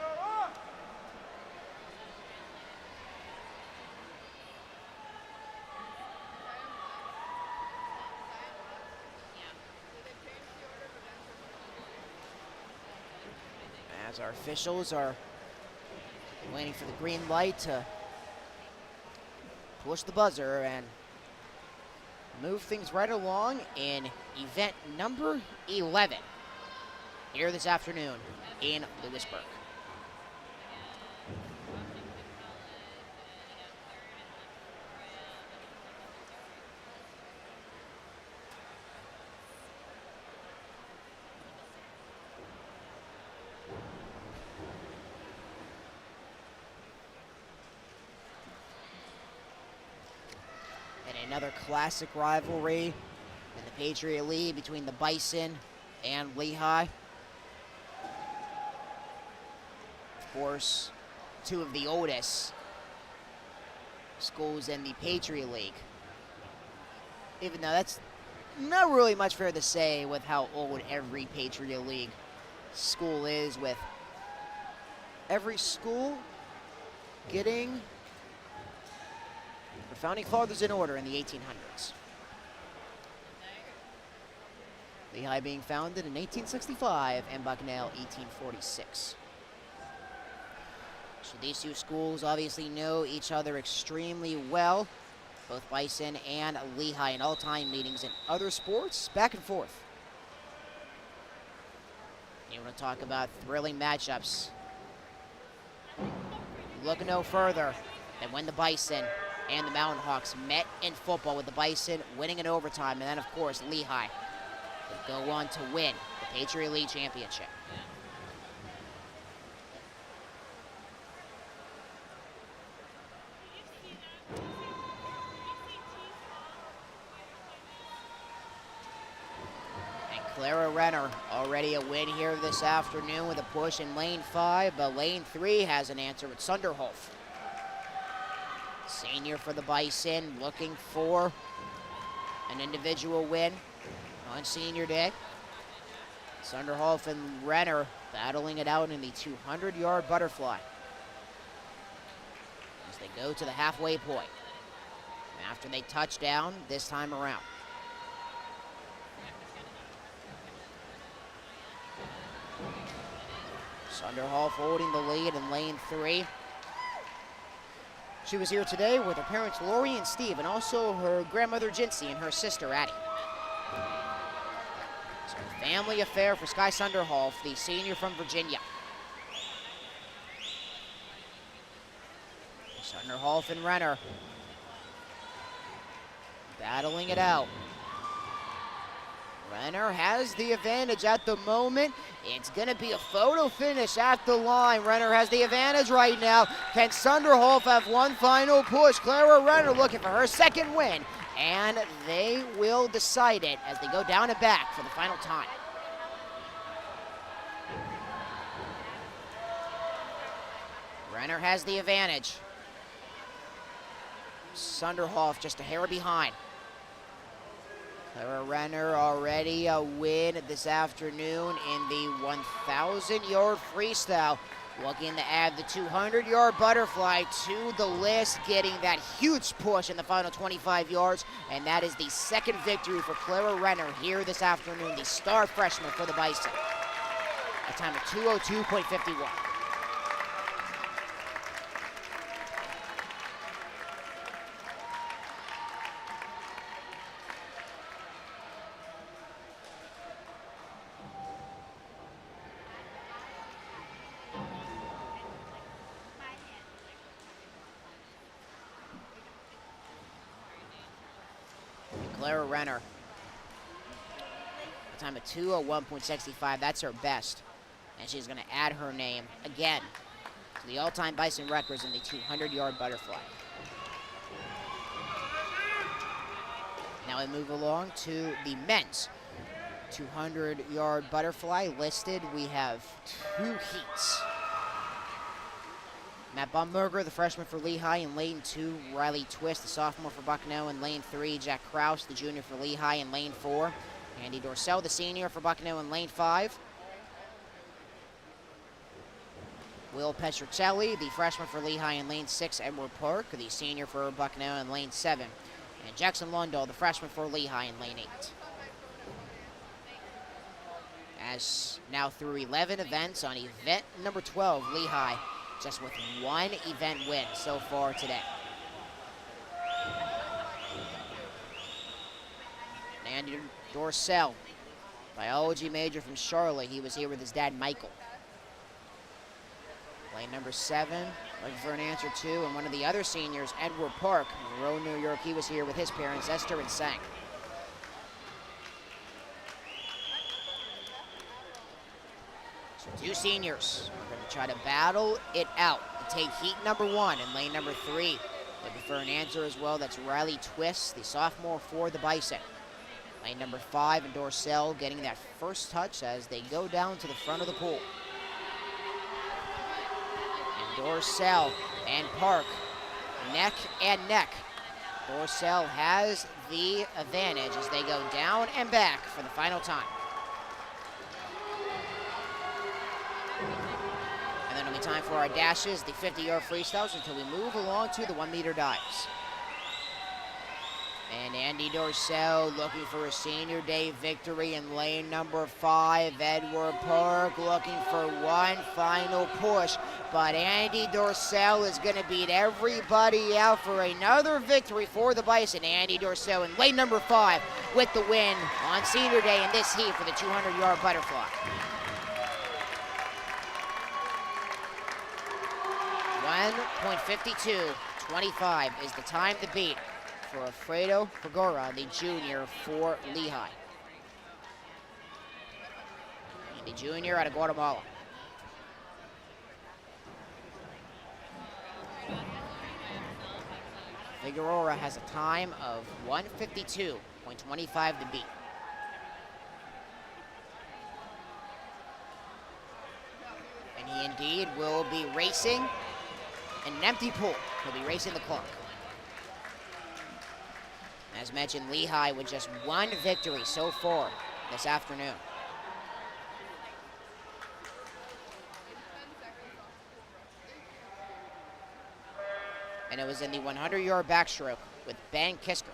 As our officials are waiting for the green light to push the buzzer and move things right along in event number 11 here this afternoon in Lewisburg. Another classic rivalry in the Patriot League between the Bison and Lehigh. Of course, two of the oldest schools in the Patriot League. Even though that's not really much fair to say with how old every Patriot League school is, with every school getting the founding fathers in order in the 1800s. Lehigh being founded in 1865 and Bucknell 1846. So these two schools obviously know each other extremely well. Both Bison and Lehigh in all-time meetings in other sports, back and forth. You want to talk about thrilling matchups. look no further than when the Bison and the Mountain Hawks met in football, with the Bison winning in overtime, and then, of course, Lehigh would go on to win the Patriot League Championship. Clara Renner already a win here this afternoon with a push in lane 5, but lane 3 has an answer with Sunderhof. Senior for the Bison, looking for an individual win on senior day. Sunderhof and Renner battling it out in the 200-yard butterfly as they go to the halfway point after they touch down this time around. Sunderhof holding the lead in lane 3. She was here today with her parents Lori and Steve, and also her grandmother Jinsey and her sister Addie. So a family affair for Sky Sunderhof, the senior from Virginia. Sunderhof and Renner battling it out. Renner has the advantage at the moment. It's going to be a photo finish at the line. Renner has the advantage right now. Can Sunderhof have one final push? Clara Renner looking for her second win, and they will decide it as they go down and back for the final time. Renner has the advantage. Sunderhof just a hair behind. Clara Renner already a win this afternoon in the 1,000-yard freestyle. Looking to add the 200-yard butterfly to the list, getting that huge push in the final 25 yards. And that is the second victory for Clara Renner here this afternoon, the star freshman for the Bison. A time of 2:02.51. Clara Renner, a time of 2:01.65. That's her best. And she's going to add her name again to the all-time Bison records in the 200-yard butterfly. Now we move along to the men's 200-yard butterfly listed. We have 2 heats. Matt Bumberger, the freshman for Lehigh, in lane 2. Riley Twist, the sophomore for Bucknell, in lane 3. Jack Kraus, the junior for Lehigh, in lane 4. Andy Dorsell, the senior for Bucknell, in lane 5. Will Petrocelli, the freshman for Lehigh, in lane 6. Edward Park, the senior for Bucknell, in lane 7. And Jackson Lundahl, the freshman for Lehigh, in lane 8. As now through 11 events on event number 12, Lehigh just with 1 event win so far today. Andy Dorsell, biology major from Charlotte. He was here with his dad, Michael. Lane number 7, looking for an answer 2. And one of the other seniors, Edward Park, Monroe, New York. He was here with his parents, Esther and Sang. So 2 seniors are going to try to battle it out and take heat number 1 in lane number 3. Looking for an answer as well. That's Riley Twist, the sophomore for the Bison. Lane number 5, and Dorsell getting that first touch as they go down to the front of the pool. And Dorsell and Park, neck and neck. Dorsell has the advantage as they go down and back for the final time. And then it'll be time for our dashes, the 50-yard freestyles, until we move along to the 1-meter dives. And Andy Dorsell looking for a senior day victory in lane number 5. Edward Park looking for one final push. But Andy Dorsell is going to beat everybody out for another victory for the Bison. Andy Dorsell in lane number 5 with the win on senior day in this heat for the 200-yard butterfly. 1:52.25 is the time to beat for Alfredo Figueroa, the junior for Lehigh. The junior out of Guatemala. Figueroa has a time of 1:52.25 to beat. And he indeed will be racing an empty pool. He'll be racing the clock. As mentioned, Lehigh with just one victory so far this afternoon. And it was in the 100-yard backstroke with Ben Kisker.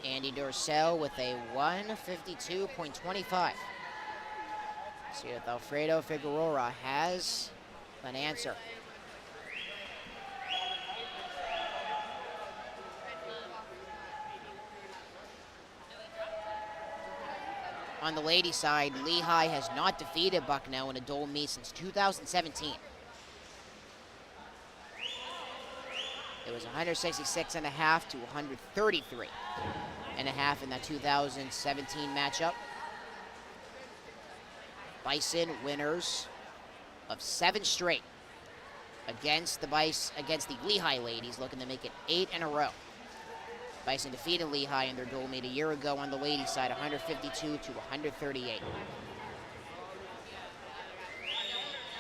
Andy Dorsell with a 1:52.25. See if Alfredo Figueroa has an answer. On the ladies' side, Lehigh has not defeated Bucknell in a dual meet since 2017. It was 166.5 to 133.5 in that 2017 matchup. Bison winners of 7 straight against the Lehigh ladies, looking to make it 8 in a row. Bison defeated Lehigh in their dual meet a year ago on the ladies' side, 152 to 138.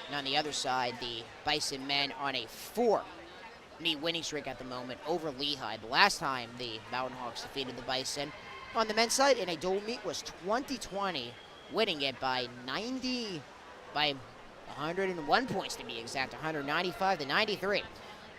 And on the other side, the Bison men on a 4-meet winning streak at the moment over Lehigh. The last time the Mountain Hawks defeated the Bison on the men's side in a dual meet was 2020, winning it by 101 points to be exact, 195 to 93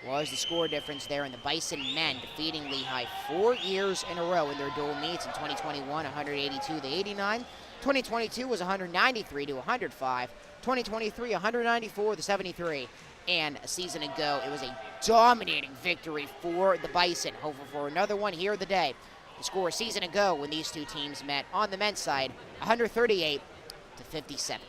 was the score difference there, and the Bison men defeating Lehigh 4 years in a row in their dual meets. In 2021, 182 to 89. 2022 was 193 to 105. 2023, 194 to 73. And a season ago, it was a dominating victory for the Bison. Hopeful for another one here today. The score a season ago when these two teams met on the men's side, 138 to 57.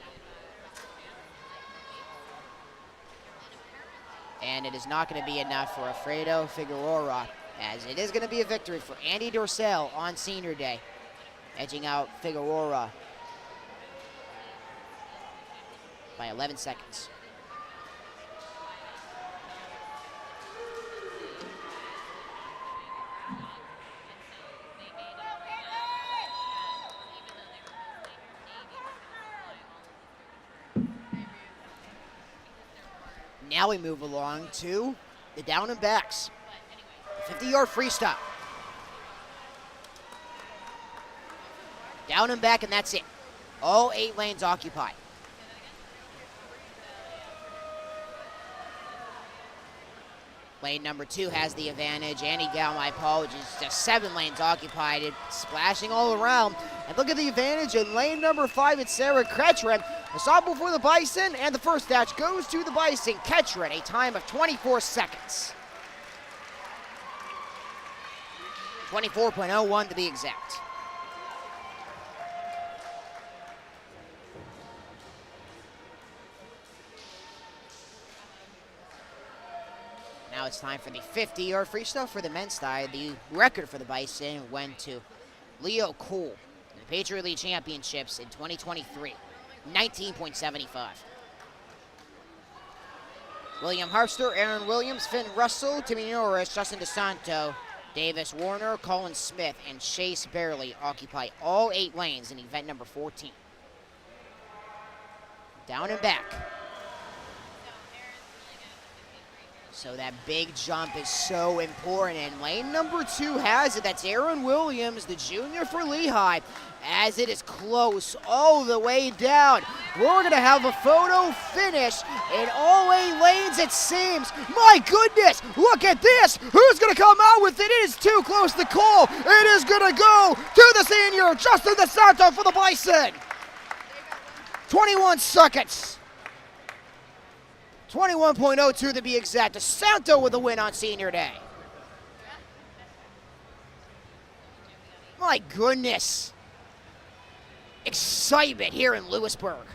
And it is not going to be enough for Alfredo Figueroa, as it is going to be a victory for Andy Dorsell on senior day, edging out Figueroa by 11 seconds. Now we move along to the down and backs. 50-yard freestyle. Down and back, and that's it. All 8 lanes occupied. Lane number 2 has the advantage. Annie Gal, my apologies, just 7 lanes occupied. It's splashing all around. And look at the advantage in lane number 5. It's Sarah Ketchrin. Ensemble for the Bison, and the first dash goes to the Bison. Ketchrin, a time of 24 seconds. 24.01 to be exact. Now it's time for the 50-yard freestyle for the men's side. The record for the Bison went to Leo Cole in the Patriot League Championships in 2023, 19.75. William Harster, Aaron Williams, Finn Russell, Timmy Norris, Justin DeSanto, Davis Warner, Colin Smith, and Chase Barely occupy all 8 lanes in event number 14. Down and back. So that big jump is so important. And lane number 2 has it. That's Aaron Williams, the junior for Lehigh, as it is close all the way down. We're going to have a photo finish in all 8 lanes, it seems. My goodness, look at this. Who's going to come out with it? It is too close to call. It is going to go to the senior, Justin DeSanto for the Bison. 21 seconds. 21.02 to be exact. DeSanto with the win on senior day. My goodness. Excitement here in Lewisburg.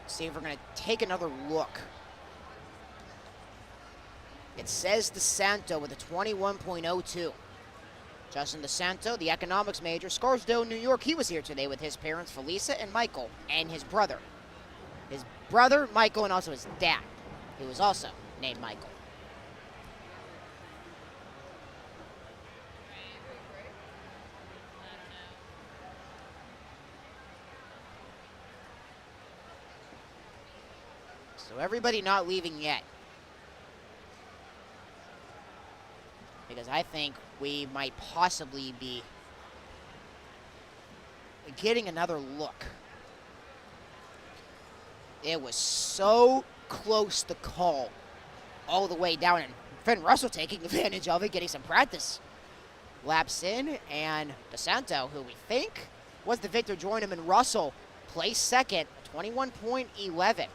See if we're going to take another look. It says DeSanto with a 21.02. Justin DeSanto, the economics major, Scarsdale, New York. He was here today with his parents, Felisa and Michael, and his brother. His brother, Michael, and also his dad, who was also named Michael. So everybody not leaving yet. Because I think we might possibly be getting another look. It was so close to call all the way down, and Finn Russell taking advantage of it, getting some practice laps in, and DeSanto, who we think was the victor, joined him, and Russell placed second, 21.11.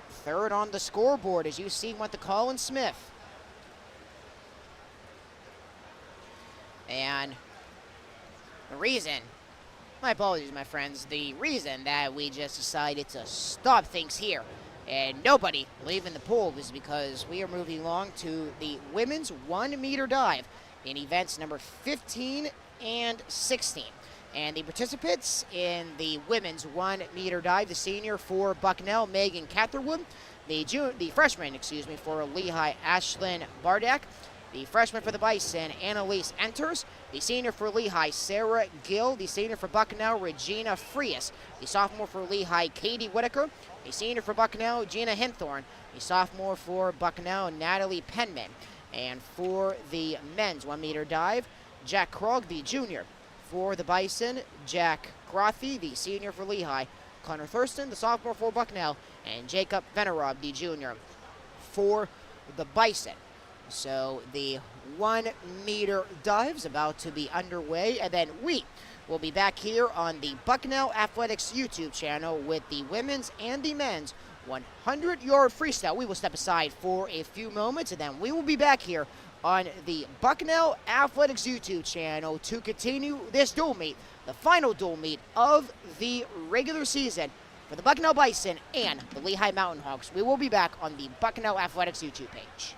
Third on the scoreboard, as you see, went to Colin Smith. And the reason, my apologies, my friends, the reason that we just decided to stop things here and nobody leaving the pool is because we are moving along to the women's 1 meter dive in events number 15 and 16. And the participants in the women's 1 meter dive, the senior for Bucknell, Megan Catherwood, the freshman, for Lehigh, Ashlyn Bardak, the freshman for the Bison, Annalise Enters. The senior for Lehigh, Sarah Gill. The senior for Bucknell, Regina Frias. The sophomore for Lehigh, Katie Whitaker. The senior for Bucknell, Gina Hinthorn. The sophomore for Bucknell, Natalie Penman. And for the men's 1 meter dive, Jack Krog, the junior. For the Bison, Jack Grothy, the senior for Lehigh. Connor Thurston, the sophomore for Bucknell. And Jacob Venerob, the junior for the Bison. So the 1 meter dive's about to be underway, and then we will be back here on the Bucknell Athletics YouTube channel with the women's and the men's 100-yard freestyle. We will step aside for a few moments, and then we will be back here on the Bucknell Athletics YouTube channel to continue this dual meet, the final dual meet of the regular season for the Bucknell Bison and the Lehigh Mountain Hawks. We will be back on the Bucknell Athletics YouTube page.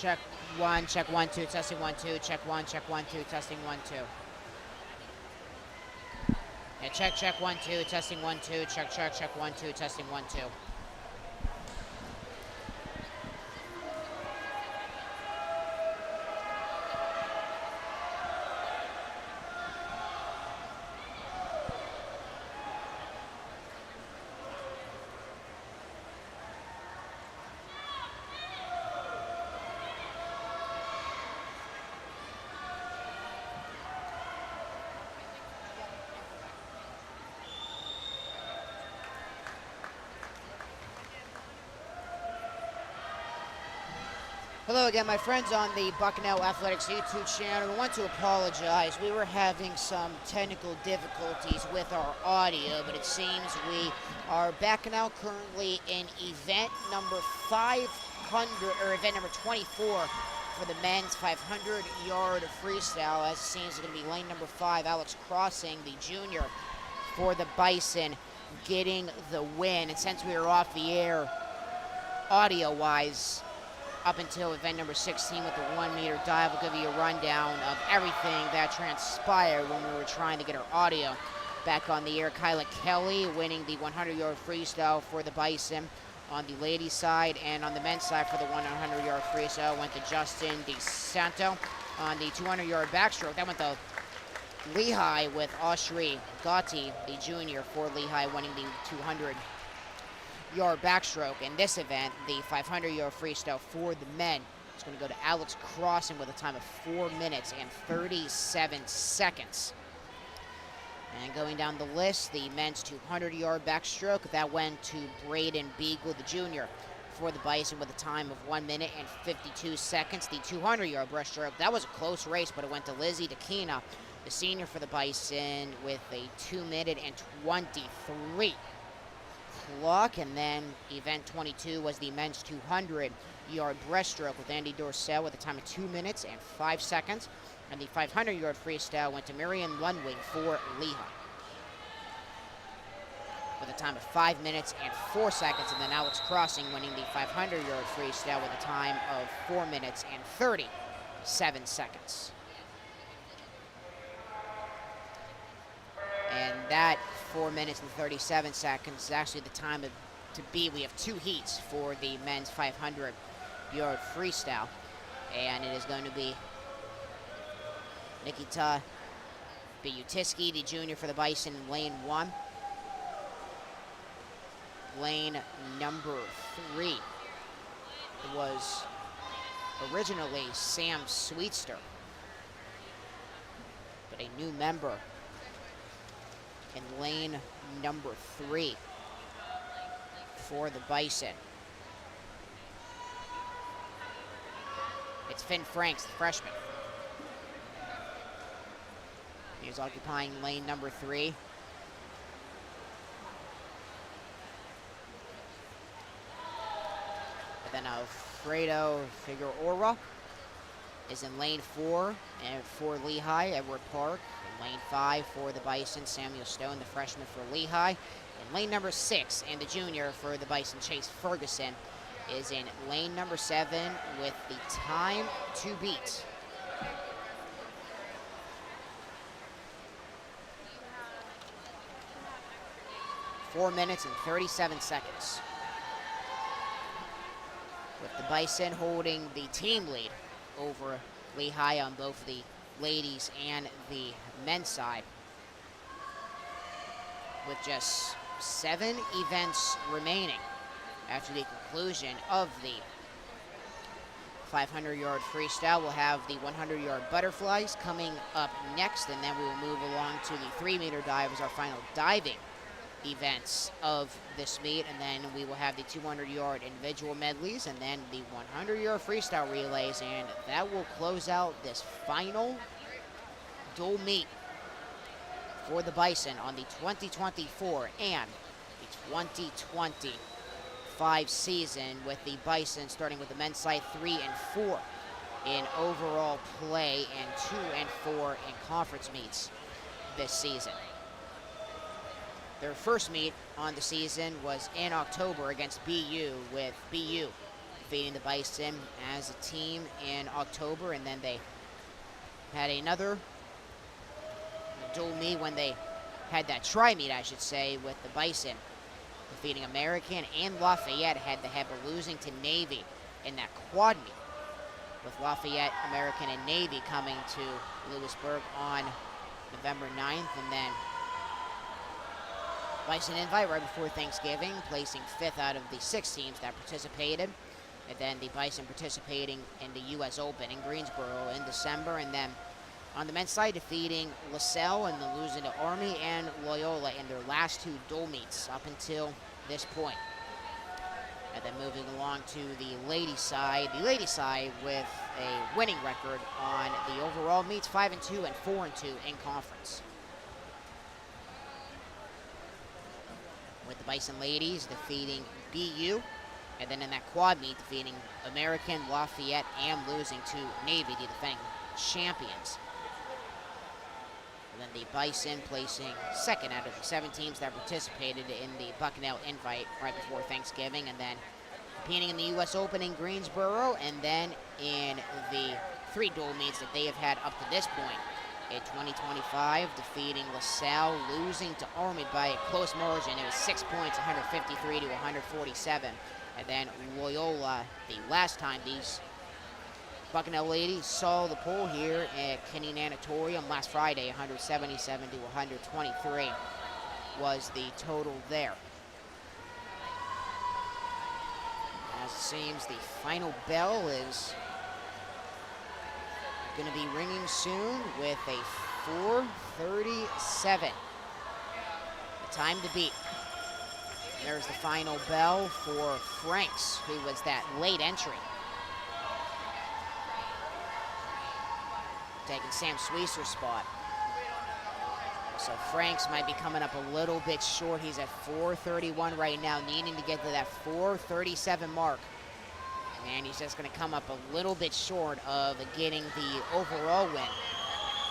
Check 1, 2, testing 1, 2, check 1, 2, testing 1, 2. Yeah, check 1, 2, testing 1, 2, check 1, 2, testing 1, 2. Hello again, my friends on the Bucknell Athletics YouTube channel. We want to apologize. We were having some technical difficulties with our audio, but it seems we are back now currently in event number 500, or event number 24 for the men's 500-yard freestyle. As it seems it's going to be lane number 5, Alex Crossing, the junior for the Bison, getting the win. And since we were off the air audio-wise, up until event number 16 with the 1 meter dive, we'll give you a rundown of everything that transpired when we were trying to get our audio back on the air. Kyla Kelly winning the 100-yard freestyle for the Bison on the ladies' side, and on the men's side for the 100-yard freestyle went to Justin DeSanto. On the 200-yard backstroke, that went to Lehigh with Oshri Gotti, the junior for Lehigh, winning the 200-yard backstroke. In this event, the 500-yard freestyle for the men is going to go to Alex Crossing with a time of 4 minutes and 37 seconds. And going down the list, the men's 200-yard backstroke, that went to Braden Beagle, the junior for the Bison, with a time of 1 minute and 52 seconds. The 200-yard breaststroke, that was a close race, but it went to Lizzie DeKina, the senior for the Bison, with a 2 minute and 23 clock. And then event 22 was the men's 200-yard breaststroke with Andy Dorsell with a time of 2 minutes and 5 seconds. And the 500-yard freestyle went to Miriam Lundwing for Lehigh with a time of 5 minutes and 4 seconds. And then Alex Crossing winning the 500-yard freestyle with a time of 4 minutes and 37 seconds. And that 4 minutes and 37 seconds is actually the time to be. We have 2 heats for the men's 500-yard freestyle, and it is going to be Nikita Biutiski, the junior for the Bison, in lane 1. Lane number 3 was originally Sam Sweetster, but a new member in lane number 3 for the Bison. It's Finn Franks, the freshman. He's occupying lane number 3. And then Alfredo Figueroa is in lane 4, and for Lehigh, Edward Park. In lane 5 for the Bison, Samuel Stone, the freshman for Lehigh. In lane number 6, and the junior for the Bison, Chase Ferguson, is in lane number 7 with the time to beat. Four minutes and 37 seconds. With the Bison holding the team lead over Lehigh on both the ladies and the men's side, with just 7 events remaining after the conclusion of the 500-yard freestyle. We'll have the 100-yard butterflies coming up next, and then we will move along to the 3-meter dive as our final diving events of this meet, and then we will have the 200-yard individual medleys, and then the 100-yard freestyle relays, and that will close out this final dual meet for the Bison on the 2024 and the 2025 season, with the Bison starting with the men's side 3 and 4 in overall play and 2 and 4 in conference meets this season. Their first meet on the season was in October against BU, with BU defeating the Bison as a team in October, and then they had another dual meet when they had that tri-meet, I should say, with the Bison defeating American, and Lafayette had the habit of losing to Navy in that quad meet, with Lafayette, American, and Navy coming to Lewisburg on November 9th, and then Bison invite right before Thanksgiving, placing 5th out of the 6 teams that participated, and then the Bison participating in the U.S. Open in Greensboro in December, and then on the men's side, defeating LaSalle and then losing to Army and Loyola in their last 2 dual meets up until this point. And then moving along to the ladies' side with a winning record on the overall meets, 5-2 and 4-2 in conference. With the Bison ladies defeating BU, and then in that quad meet defeating American, Lafayette, and losing to Navy, the defending champions. And then the Bison placing 2nd out of the 7 teams that participated in the Bucknell invite right before Thanksgiving, and then competing in the U.S. Open in Greensboro, and then in the 3 dual meets that they have had up to this point in 2025, defeating LaSalle, losing to Army by a close margin. It was 6 points, 153 to 147. And then Loyola, the last time these Bucknell ladies saw the poll here at Kenny Nanatorium last Friday, 177 to 123 was the total there. As it seems, the final bell is going to be ringing soon with a 4:37. The time to beat. There's the final bell for Franks, who was that late entry. Taking Sam Sweeser's spot. So Franks might be coming up a little bit short. He's at 4:31 right now, needing to get to that 4:37 mark. And he's just going to come up a little bit short of getting the overall win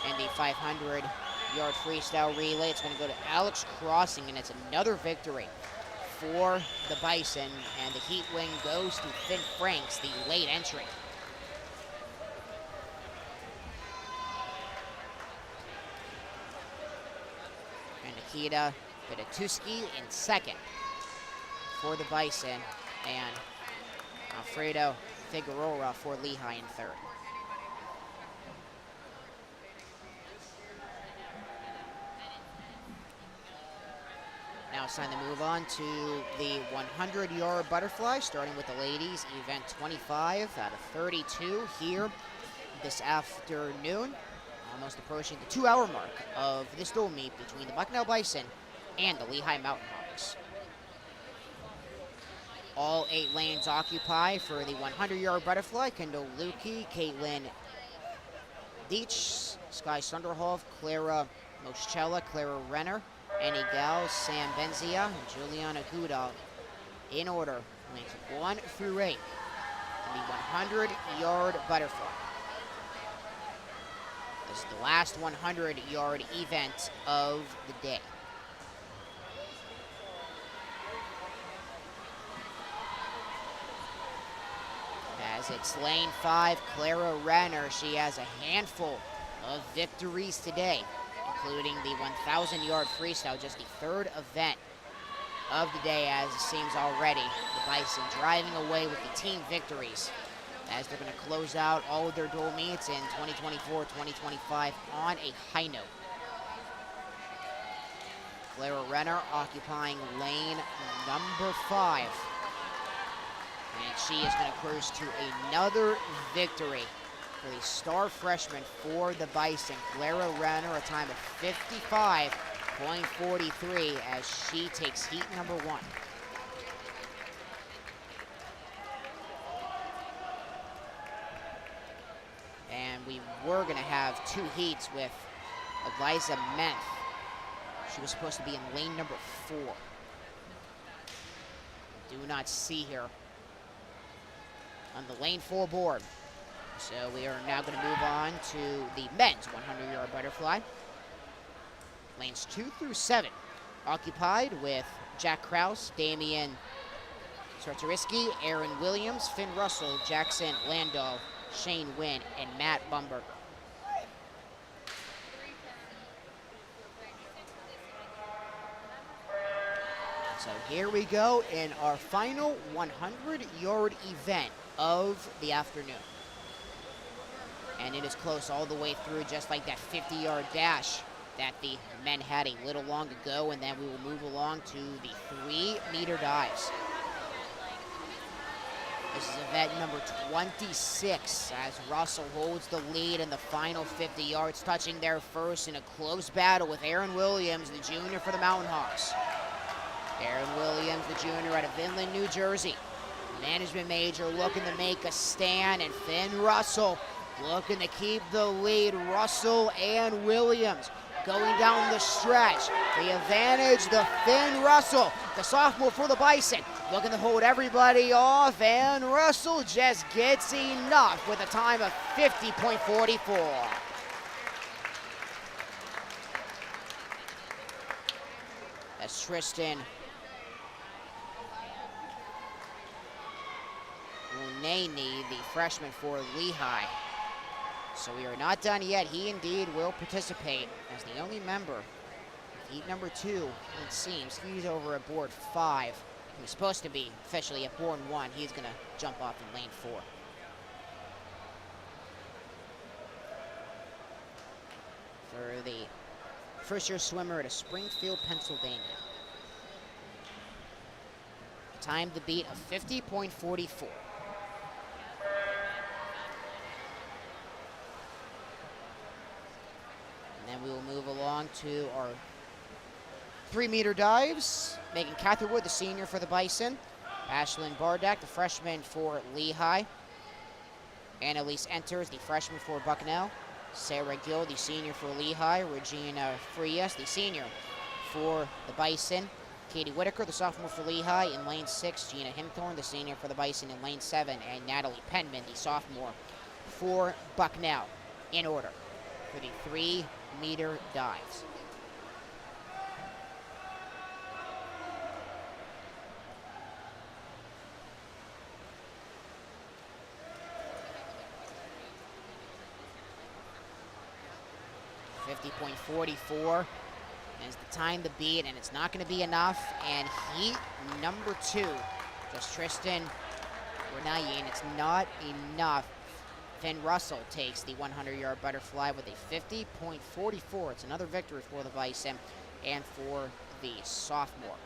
in the 500-yard freestyle relay. It's going to go to Alex Crossing, and it's another victory for the Bison. And the heat wing goes to Finn Franks, the late entry. And Nikita Pedatuski in 2nd for the Bison, and Alfredo Figueroa for Lehigh in 3rd. Now it's time to move on to the 100-yard butterfly, starting with the ladies, event 25 out of 32 here this afternoon. Almost approaching the 2-hour mark of this dual meet between the Bucknell Bison and the Lehigh Mountain Hawks. All 8 lanes occupy for the 100-yard butterfly. Kendall Lukey, Caitlin Deitch, Sky Sunderhoff, Clara Moschella, Clara Renner, Annie Gall, Sam Benzia, and Juliana Goodall in order, lanes 1 through 8, in the 100-yard butterfly. This is the last 100-yard event of the day. As it's lane 5, Clara Renner. She has a handful of victories today, including the 1,000-yard freestyle, just the 3rd event of the day, as it seems already. The Bison driving away with the team victories, as they're going to close out all of their dual meets in 2024-2025 on a high note. Clara Renner occupying lane number 5. And she is going to cruise to another victory for the star freshman for the Bison. Clara Renner, a time of 55.43 as she takes heat number 1. And we were going to have 2 heats with Eliza Menth. She was supposed to be in lane number 4. Do not see her on the lane 4 board. So we are now going to move on to the men's 100-yard butterfly. Lanes 2 through 7 occupied with Jack Krause, Damian Sartoriski, Aaron Williams, Finn Russell, Jackson Landau, Shane Wynn, and Matt Bumber. So here we go in our final 100-yard event of the afternoon. And it is close all the way through, just like that 50-yard dash that the men had a little long ago. And then we will move along to the 3-meter dives. This is event number 26 as Russell holds the lead in the final 50 yards, touching there first in a close battle with Aaron Williams, the junior for the Mountain Hawks. Aaron Williams, the junior out of Inland, New Jersey. Management major looking to make a stand, and Finn Russell looking to keep the lead. Russell and Williams going down the stretch. The advantage, the Finn Russell, the sophomore for the Bison, looking to hold everybody off, and Russell just gets enough with a time of 50.44. As Tristan Munani, the freshman for Lehigh. So we are not done yet. He indeed will participate as the only member of heat number 2, it seems. He's over at board 5. He was supposed to be officially at board 1. He's going to jump off in lane 4. For the first-year swimmer out of Springfield, Pennsylvania. Time to beat of 50.44. And then we will move along to our 3-meter dives. Megan Catherwood, the senior for the Bison. Ashlyn Bardak, the freshman for Lehigh. Annalise Enters, the freshman for Bucknell. Sarah Gill, the senior for Lehigh. Regina Frias, the senior for the Bison. Katie Whitaker, the sophomore for Lehigh, in lane 6. Gina Himthorne, the senior for the Bison, in lane 7. And Natalie Penman, the sophomore for Bucknell, in order for the 3-meter dives. .44 is the time to beat, and it's not going to be enough. And heat number 2, just Tristan Renaye, and it's not enough. Finn Russell takes the 100-yard butterfly with a 50.44. It's another victory for the Bison and for the sophomore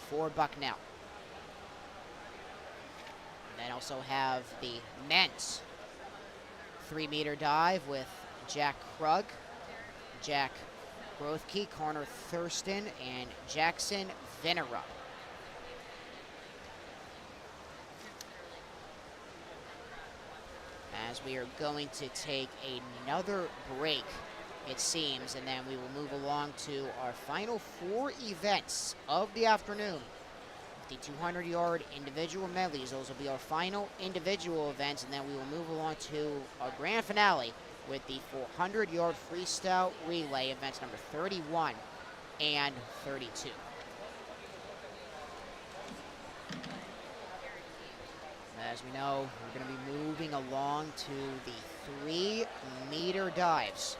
for Bucknell. And then also have the men's 3-meter dive with Jack Krug, Jack Grothke, Connor Thurston, and Jackson Vinnerup. As we are going to take another break, it seems, and then we will move along to our final 4 events of the afternoon. The 200-yard individual medleys, those will be our final individual events, and then we will move along to our grand finale with the 400-yard freestyle relay events number 31 and 32. As we know, we're going to be moving along to the 3-meter dives.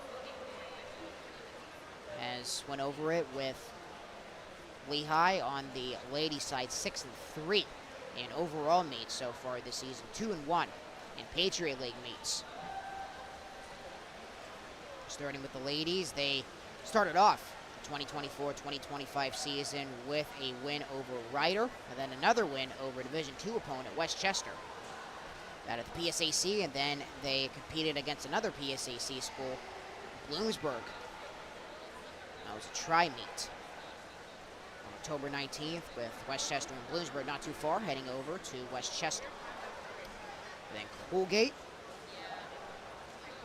As went over it with Lehigh on the ladies' side, 6-3 in overall meets so far this season, 2-1 in Patriot League meets. Starting with the ladies, they started off the 2024-2025 season with a win over Ryder, and then another win over Division II opponent, Westchester, out of the PSAC, and then they competed against another PSAC school, Bloomsburg. That was a tri-meet on October 19th with Westchester and Bloomsburg, not too far, heading over to Westchester. Then Colgate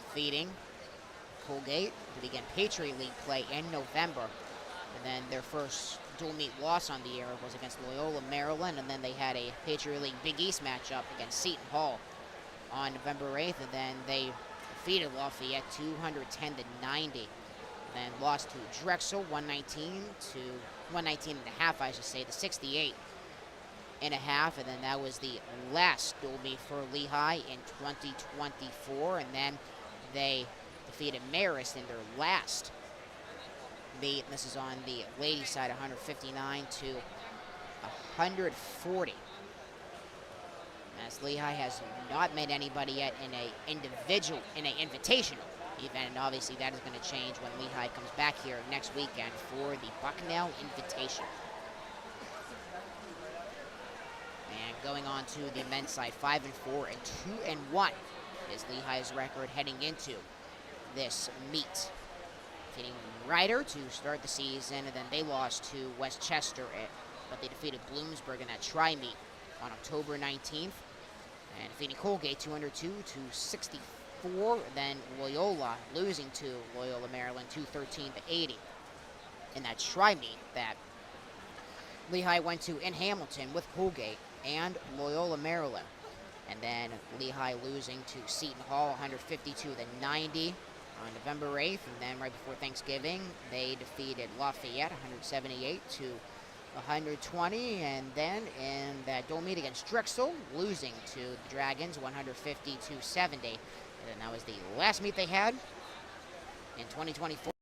defeating Colgate to begin Patriot League play in November. And then their first dual meet loss on the year was against Loyola, Maryland, and then they had a Patriot League Big East matchup against Seton Hall on November 8th, and then they defeated Lafayette 210-90. Then lost to Drexel 119 and a half, I should say, to 68. and a half, and then that was the last dual meet for Lehigh in 2024, and then they defeated Marist in their last meet. This is on the ladies' side, 159 to 140. As Lehigh has not met anybody yet in an invitational event, and obviously that is going to change when Lehigh comes back here next weekend for the Bucknell Invitational. And going on to the men's side, 5-4 and 2-1 is Lehigh's record heading into this meet. Defeating Ryder to start the season, and then they lost to Westchester, but they defeated Bloomsburg in that tri-meet on October 19th. And defeating Colgate 202 to 64. Then Loyola losing to Loyola Maryland 213 to 80 in that tri-meet that Lehigh went to in Hamilton with Colgate and Loyola Maryland. And then Lehigh losing to Seton Hall 152 to 90 on November 8th. And then right before Thanksgiving, they defeated Lafayette 178 to 120, and then in that dual meet against Drexel, losing to the Dragons 150 to 70. And that was the last meet they had in 2024.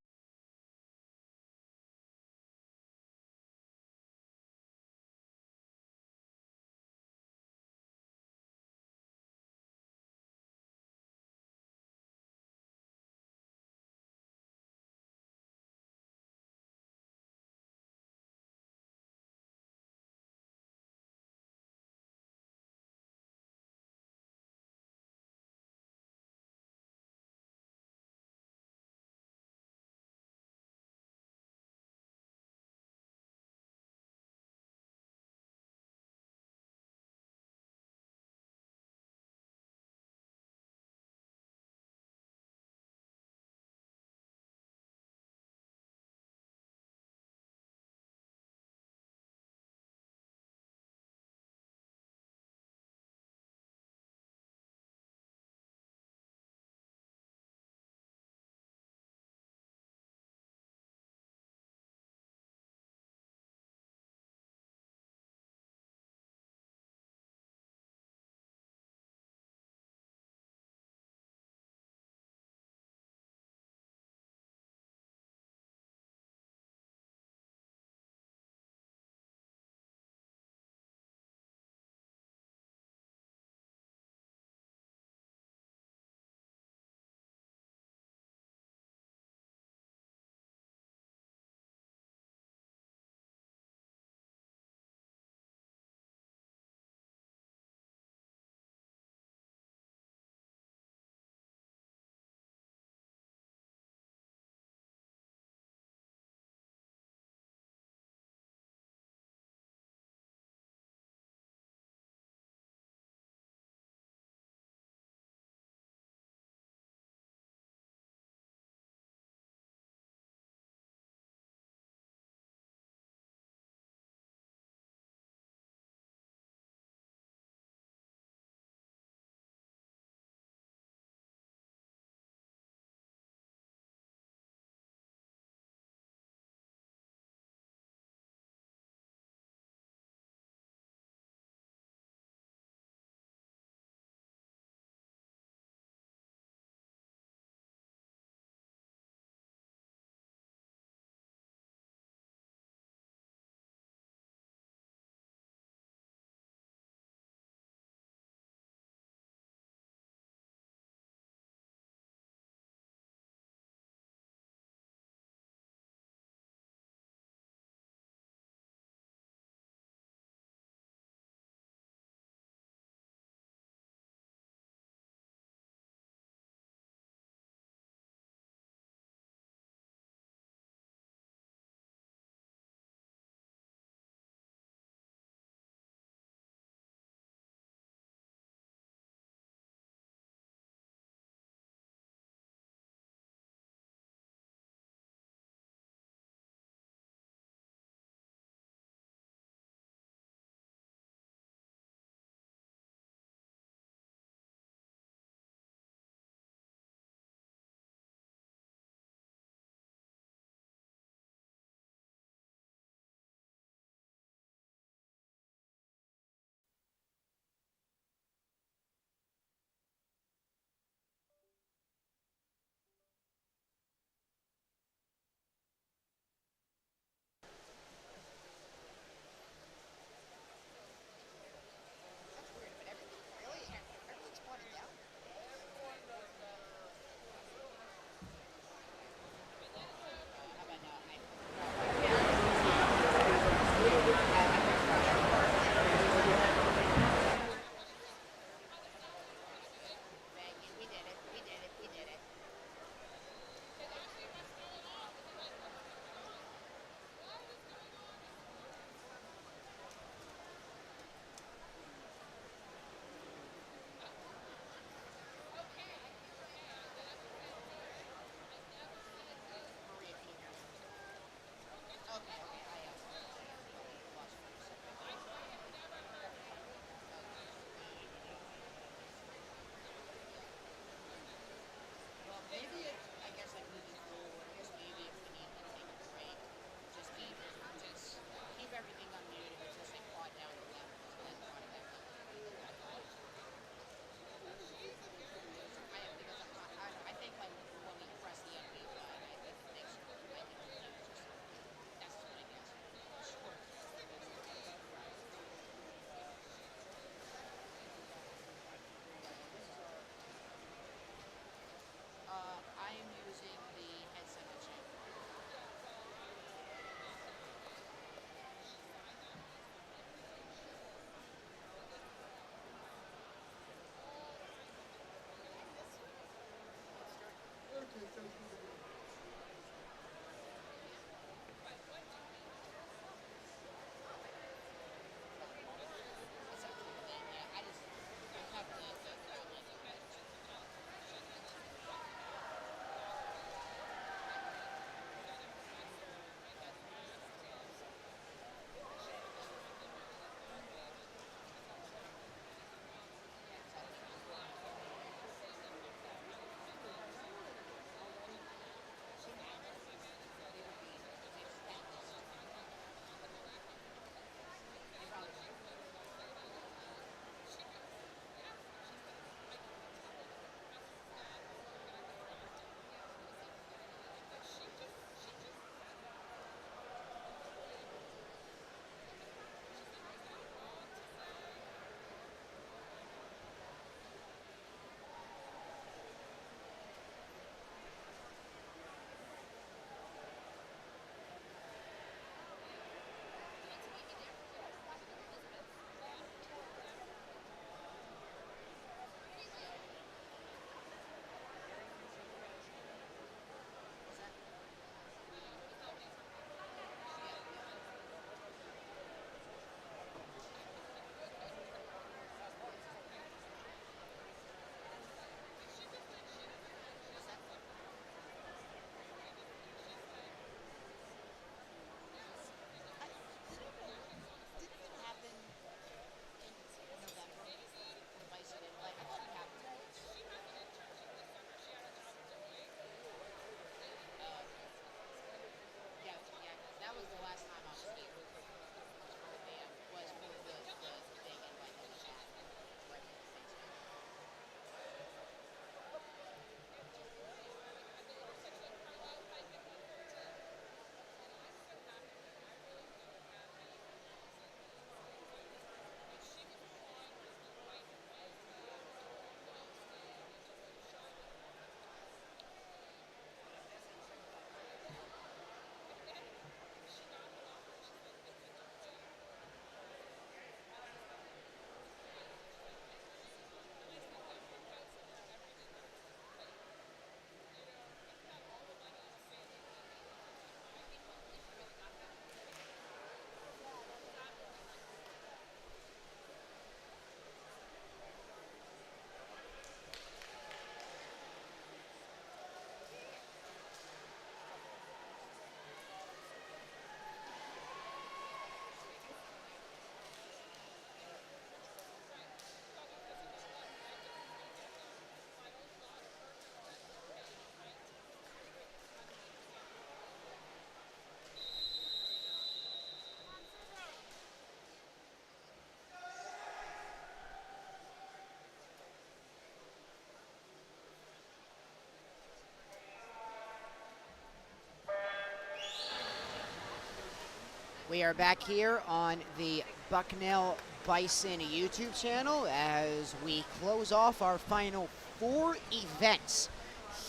We are back here on the Bucknell Bison YouTube channel as we close off our final 4 events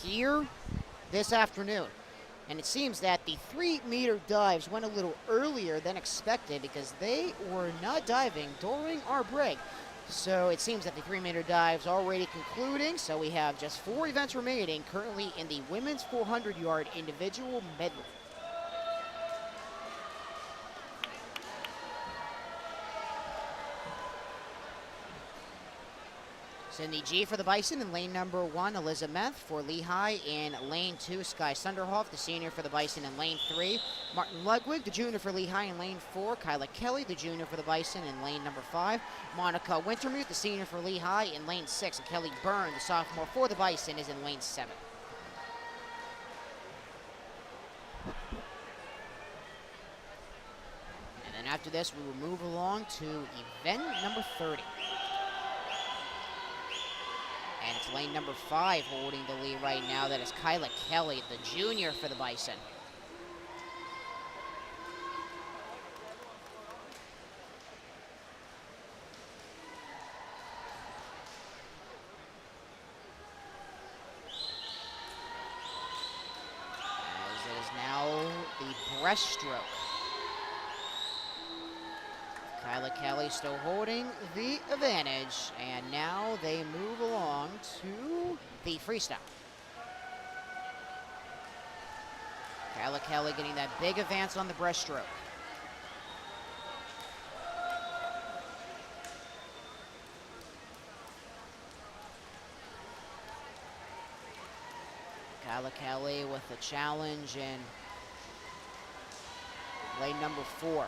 here this afternoon. And it seems that the 3-meter dives went a little earlier than expected because they were not diving during our break. So it seems that the 3-meter dives are already concluding. So we have just 4 events remaining currently in the women's 400-yard individual medley. Cindy G for the Bison in lane number 1, Elizabeth for Lehigh in lane 2, Sky Sunderhoff, the senior for the Bison in lane 3, Martin Ludwig, the junior for Lehigh in lane 4, Kyla Kelly, the junior for the Bison in lane number 5, Monica Wintermuth, the senior for Lehigh in lane 6, and Kelly Byrne, the sophomore for the Bison, is in lane 7. And then after this, we will move along to event number 30. And it's lane number 5 holding the lead right now. That is Kyla Kelly, the junior for the Bison. As it is now the breaststroke. Kyla Kelly still holding the advantage, and now they move along to the freestyle. Kyla Kelly getting that big advance on the breaststroke. Kyla Kelly with a challenge in lane number 4.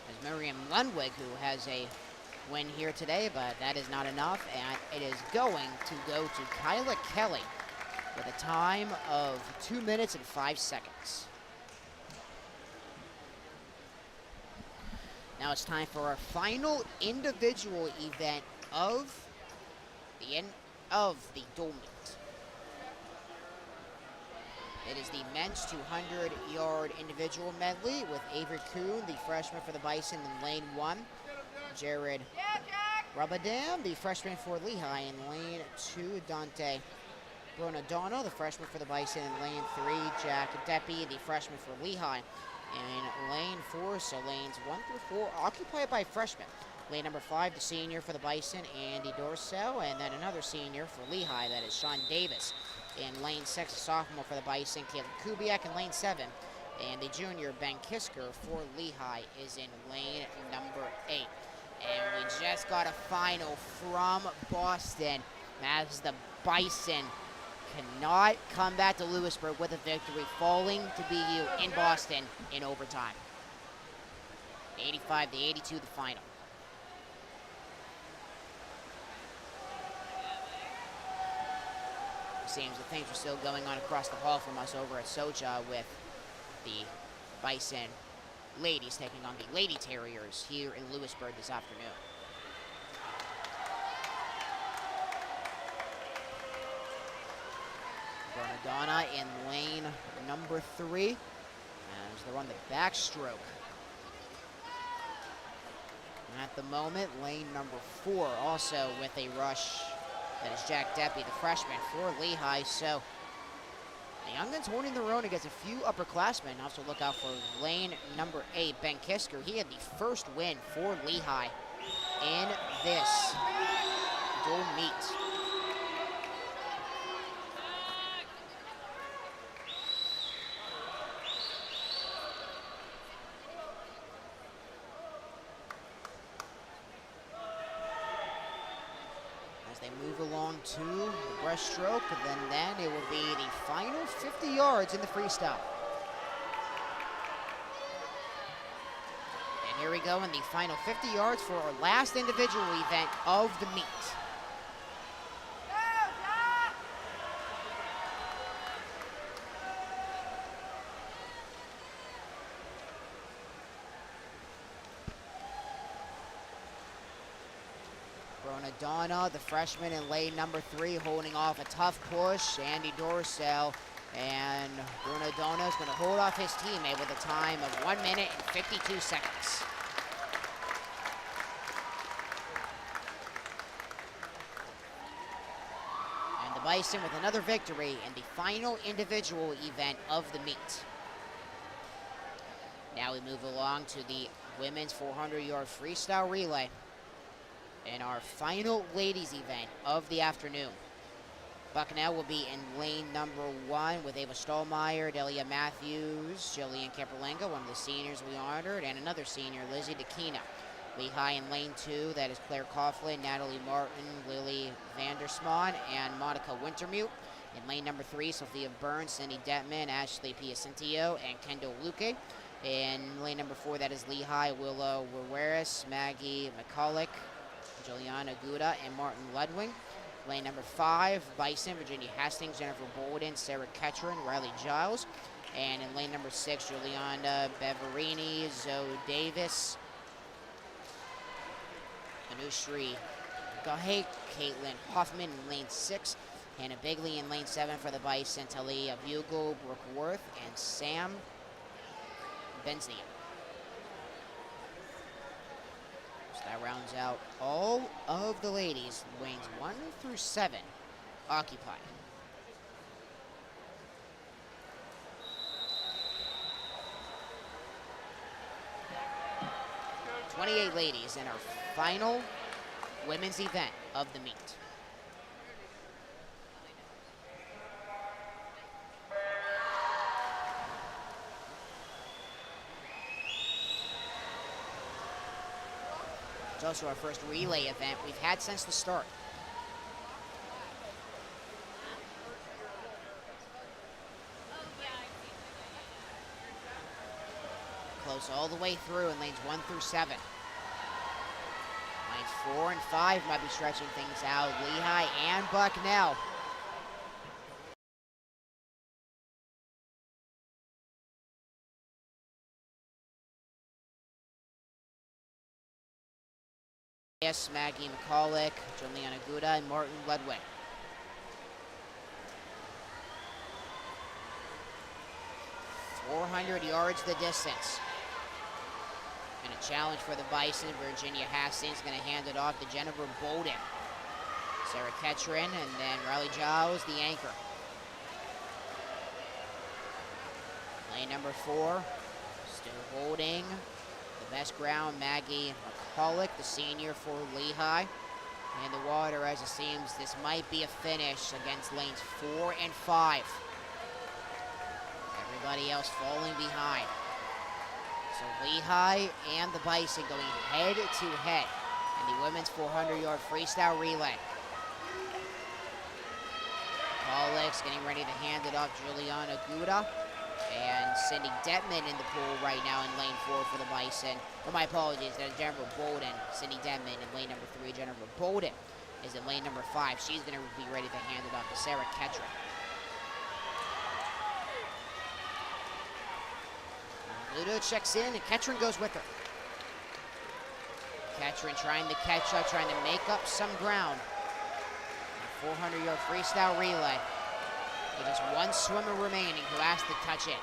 As Miriam Lundwig, who has a win here today, but that is not enough, and it is going to go to Kyla Kelly with a time of 2 minutes and 5 seconds. Now it's time for our final individual event of the dual meet. It is the men's 200-yard individual medley with Avery Kuhn, the freshman for the Bison in lane 1. Jared Rabadam, the freshman for Lehigh in lane 2. Dante Bronadano, the freshman for the Bison in lane 3. Jack Deppie, the freshman for Lehigh in lane 4. So lanes 1 through 4 occupied by freshmen. Lane number 5, the senior for the Bison, Andy Dorsell, and then another senior for Lehigh, that is Sean Davis. In lane 6, a sophomore for the Bison, Caleb Kubiak in lane 7. And the junior, Ben Kisker for Lehigh, is in lane number 8. And we just got a final from Boston as the Bison cannot come back to Lewisburg with a victory, falling to BU in Boston in overtime. 85-82 the final. Seems that things are still going on across the hall from us over at Socha with the Bison ladies taking on the Lady Terriers here in Lewisburg this afternoon. Bernadonna in lane number 3 as they're on the backstroke. And at the moment, lane number 4 also with a rush. That is Jack Deppie, the freshman for Lehigh. So the youngins holding their own against a few upperclassmen. Also look out for lane number 8, Ben Kisker. He had the first win for Lehigh in this dual meet. Move along to the breaststroke, and then it will be the final 50 yards in the freestyle. And here we go in the final 50 yards for our last individual event of the meet. Bronadonna, the freshman in lane number 3, holding off a tough push. Andy Dorsell And Bruno Dono is going to hold off his teammate with a time of 1 minute and 52 seconds. And the Bison with another victory in the final individual event of the meet. Now we move along to the women's 400-yard freestyle relay in our final ladies event of the afternoon. Bucknell will be in lane number 1 with Ava Stallmeyer, Delia Matthews, Jillian Kemperlenga, one of the seniors we honored, and another senior, Lizzie DeKina. Lehigh in lane 2, that is Claire Coughlin, Natalie Martin, Lily Vandersman, and Monica Wintermute. In lane number 3, Sophia Burns, Cindy Detman, Ashley Piacentio, and Kendall Luque. In lane number 4, that is Lehigh, Willow Werweris, Maggie McCulloch, Juliana Guda, and Martin Ludwig. Lane number 5, Bison, Virginia Hastings, Jennifer Bolden, Sarah Ketron, Riley Giles. And in lane number 6, Juliana Beverini, Zoe Davis, Anushri Gahe, Caitlin Hoffman in lane 6, Hannah Bigley in lane 7 for the Bison, Talia Bugle, Brooke Worth, and Sam Benznia. So that rounds out all of the ladies, lanes 1 through 7 occupied. "28 ladies in our final women's event of the meet. It's also our first relay event we've had since the start. Close all the way through in lanes 1 through 7. Lanes 4 and 5 might be stretching things out. Lehigh and Bucknell. Yes, Maggie McCulloch, Juliana Guda, and Martin Ludwig. "400 yards the distance. And a challenge for the Bison. Virginia Hastings going to hand it off to Jennifer Bolden. Sarah Ketron, and then Riley Giles, the anchor. Lane number 4, still holding the best ground, Maggie McCulloch, the senior for Lehigh. In the water, as it seems, this might be a finish against lanes 4 and 5. Everybody else falling behind. So Lehigh and the Bison going head to head in the women's 400-yard freestyle relay. McCulloch's getting ready to hand it off to Juliana Guda. And Cindy Detman in the pool right now in lane 4 for the Bison. Oh, my apologies, that's Jennifer Bolden. Cindy Detman in lane number 3. Jennifer Bolden is in lane number 5. She's going to be ready to hand it off to Sarah Ketron. Ludo checks in, and Ketron goes with her. Ketron trying to catch up, trying to make up some ground. 400-yard freestyle relay. With just one swimmer remaining who has to touch it.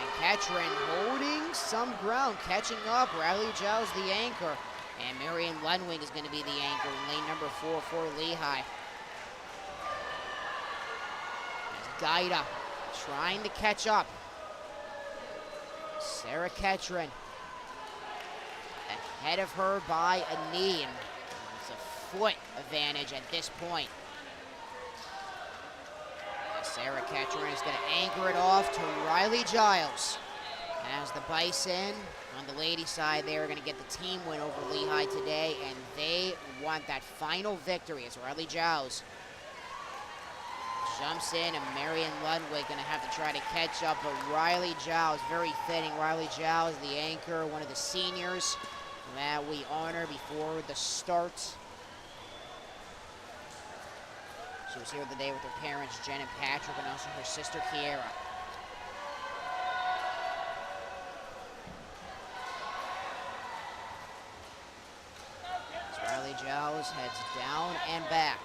And Ketron holding some ground, catching up. Riley Giles, the anchor. And Marion Ludwig is going to be the anchor in lane number 4 for Lehigh. There's Gaida trying to catch up. Sarah Ketron ahead of her by a knee, and it's a foot advantage at this point. Sarah Ketron is going to anchor it off to Riley Giles. As the Bison on the ladies' side, they're going to get the team win over Lehigh today, and they want that final victory as Riley Giles jumps in, and Marion Ludwig going to have to try to catch up, but Riley Giles, very fitting. Riley Giles, the anchor, one of the seniors that we honor before the start. She was here today with her parents, Jen and Patrick, and also her sister, Kiera. Giles heads down and back.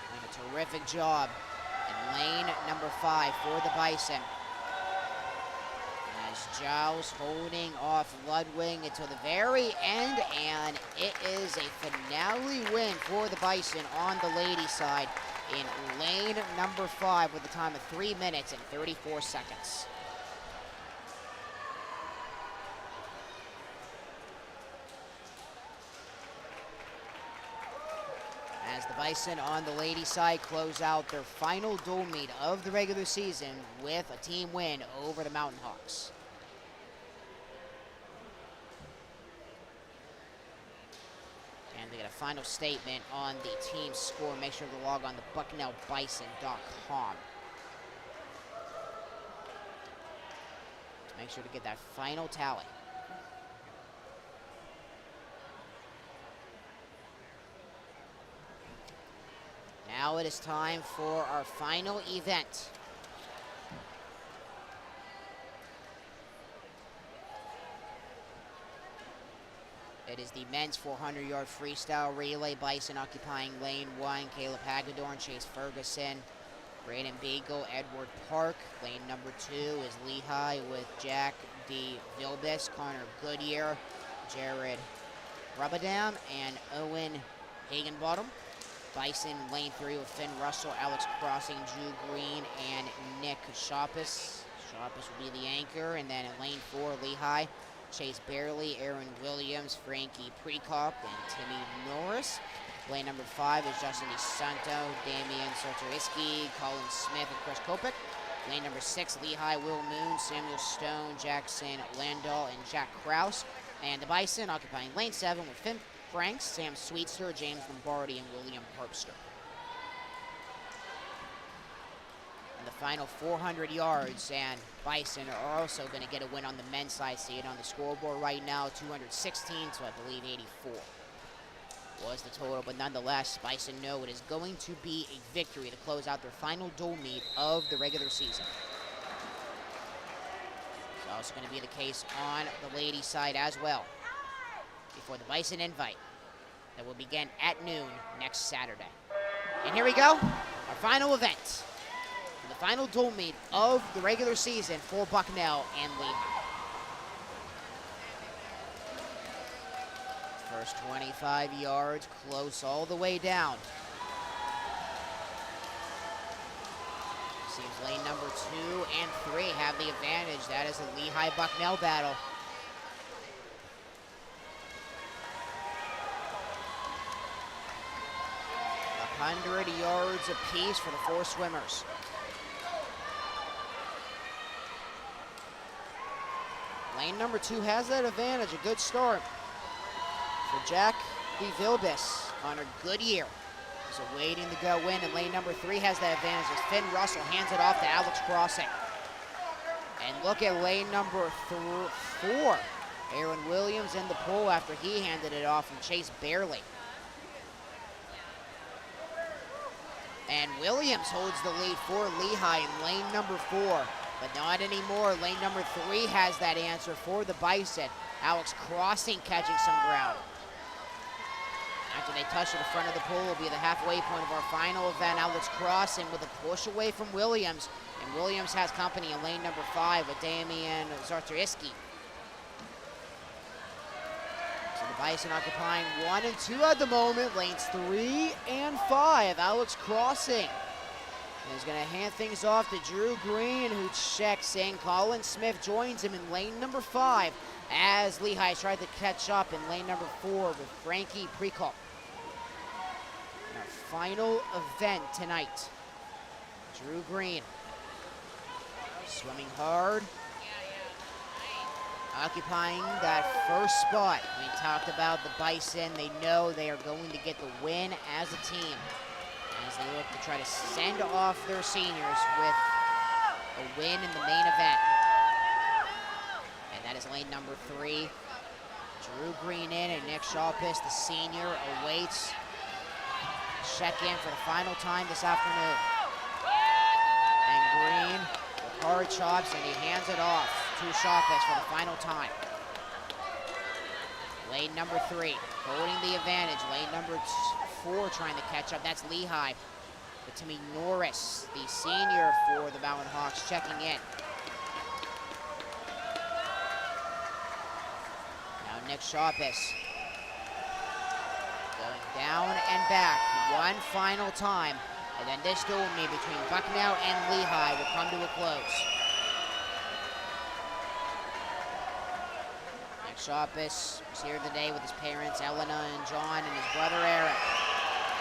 Doing a terrific job in lane number 5 for the Bison. As Giles holding off Ludwig until the very end, and it is a finale win for the Bison on the ladies' side in lane number 5 with a time of 3 minutes and 34 seconds. As the Bison on the ladies' side close out their final dual meet of the regular season with a team win over the Mountain Hawks. And they get a final statement on the team score. Make sure to log on to bucknellbison.com. Make sure to get that final tally. Now it is time for our final event. It is the men's 400-yard freestyle relay. Bison occupying lane 1. Caleb Hagedorn, Chase Ferguson, Braden Beagle, Edward Park. Lane number 2 is Lehigh with Jack D. Vilbis, Connor Goodyear, Jared Rubadam, and Owen Hagenbottom. Bison lane 3 with Finn Russell, Alex Crossing, Drew Green, and Nick Shoppus. Shoppus will be the anchor. And then in lane 4, Lehigh, Chase Barely, Aaron Williams, Frankie Prekop, and Timmy Norris. Lane number 5 is Justin DeSanto, Damian Sartoriski, Colin Smith, and Chris Kopek. Lane number 6, Lehigh, Will Moon, Samuel Stone, Jackson Landau, and Jack Krause. And the Bison occupying lane 7 with Finn Franks, Sam Sweetster, James Lombardi, and William Herbster. And the final 400 yards, and Bison are also going to get a win on the men's side. See it on the scoreboard right now, 216 to I believe 84 was the total, but nonetheless, Bison know it is going to be a victory to close out their final dual meet of the regular season. It's also going to be the case on the ladies' side as well, before the Bison invite that will begin at noon next Saturday. And here we go, our final event, the final dual meet of the regular season for Bucknell and Lehigh. First 25 yards, close all the way down. Seems lane number 2 and 3 have the advantage. That is a Lehigh-Bucknell battle. 100 yards apiece for the 4 swimmers. Lane number 2 has that advantage, a good start for Jack D. Vilbis. Connor Goodyear is waiting to go in, and lane number 3 has that advantage as Finn Russell hands it off to Alex Crossing. And look at lane number 4. Aaron Williams in the pool after he handed it off from Chase Barely. And Williams holds the lead for Lehigh in lane number 4, but not anymore. Lane number 3 has that answer for the Bison. Alex Crossing catching some ground. After they touch to the front of the pool, will be the halfway point of our final event. Alex Crossing with a push away from Williams, and Williams has company in lane number 5 with Damian Zartoriski. So the Bison occupying 1 and 2 at the moment. Lanes 3 and 5. Alex Crossing is going to hand things off to Drew Green, who checks in. Colin Smith joins him in lane number 5 as Lehigh tried to catch up in lane number 4 with Frankie Prekop. Our final event tonight. Drew Green swimming hard, occupying that first spot. We talked about the Bison. They know they are going to get the win as a team as they look to try to send off their seniors with a win in the main event. And that is lane number 3. Drew Green in, and Nick Shawpiss, the senior, awaits check-in for the final time this afternoon. And Green with hard chops, and he hands it off to Shawpiss for the final time. Lane number 3 holding the advantage. Lane number 4 trying to catch up. That's Lehigh. But Timmy Norris, the senior for the Mountain Hawks, checking in. Now Nick Sharpus going down and back one final time. And then this duel meet between Bucknell and Lehigh will come to a close. Nick Sharpus was here today with his parents, Elena and John, and his brother Eric.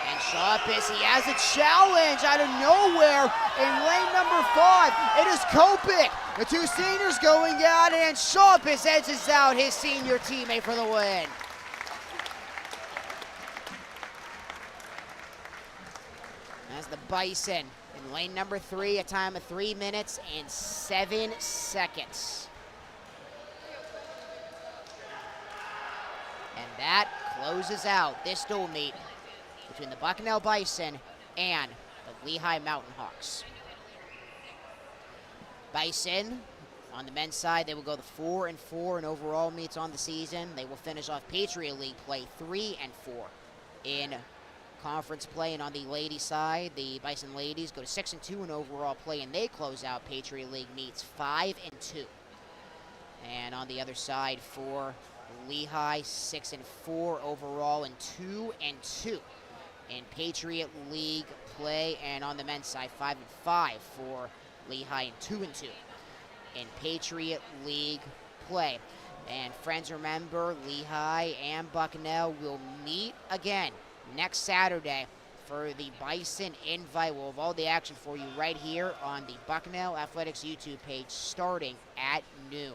And Sharpus, he has a challenge out of nowhere in lane number 5. It is Kopik. The two seniors going out, and Sharpus edges out his senior teammate for the win. As the Bison in lane number 3, a time of 3 minutes and 7 seconds. And that closes out this dual meet between the Bucknell Bison and the Lehigh Mountain Hawks. Bison, on the men's side, they will go the 4-4 in overall meets on the season. They will finish off Patriot League play 3-4 in conference play. And on the ladies' side, the Bison ladies go to 6-2 in overall play, and they close out Patriot League meets 5-2. And on the other side for Lehigh, 6-4 overall and 2-2 in Patriot League play. And on the men's side, 5-5 for Lehigh and 2-2 in Patriot League play. And friends, remember, Lehigh and Bucknell will meet again next Saturday for the Bison Invite. We'll have all the action for you right here on the Bucknell Athletics YouTube page starting at noon.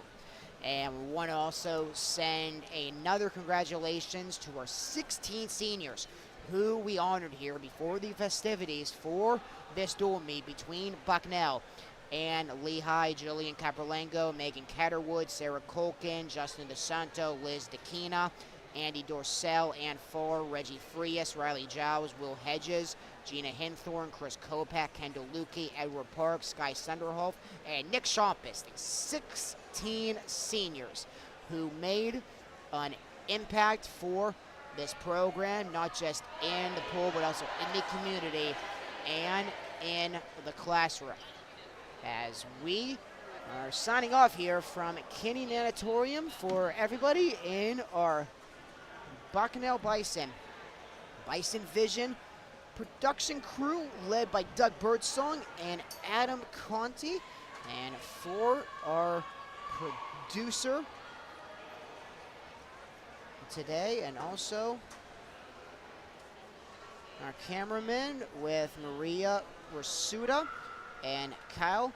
And we want to also send another congratulations to our 16 seniors who we honored here before the festivities for this dual meet between Bucknell and Lehigh. Jillian Caperlengo, Megan Catterwood, Sarah Colkin, Justin DeSanto, Liz DeKina, Andy Dorsell, Ann Fuller, Reggie Frias, Riley Giles, Will Hedges, Gina Hinthorn, Chris Kopak, Kendall Lukey, Edward Park, Sky Sunderhoff, and Nick Schampus, the 16 seniors who made an impact for this program, not just in the pool, but also in the community and in the classroom. As we are signing off here from Kinney Natatorium for everybody in our Bucknell Bison Vision production crew led by Doug Birdsong and Adam Conti. And for our producer today, and also our cameraman with Maria Rasuda and Kyle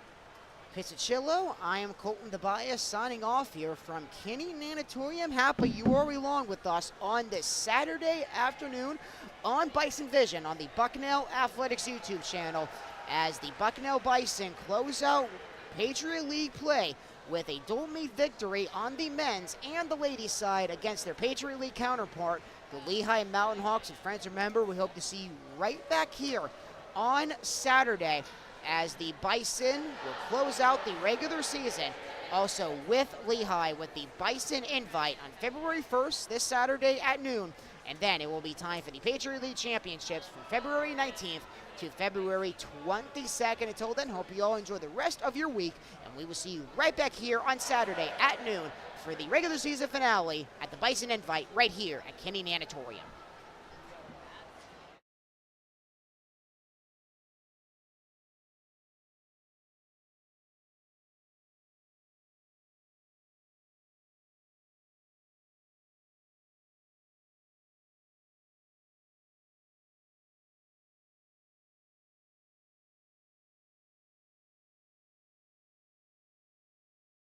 Pizzacillo. I am Colton Tobias signing off here from Kinney Natatorium. Happy you are along with us on this Saturday afternoon on Bison Vision on the Bucknell Athletics YouTube channel as the Bucknell Bison close out Patriot League play with a dual meet victory on the men's and the ladies' side against their Patriot League counterpart, the Lehigh Mountain Hawks. And friends, remember, we hope to see you right back here on Saturday as the Bison will close out the regular season also with Lehigh with the Bison Invite on February 1st, this Saturday at noon. And then it will be time for the Patriot League Championships from February 19th to February 22nd. Until then, hope you all enjoy the rest of your week, and we will see you right back here on Saturday at noon for the regular season finale at the Bison Invite right here at Kinney Natatorium.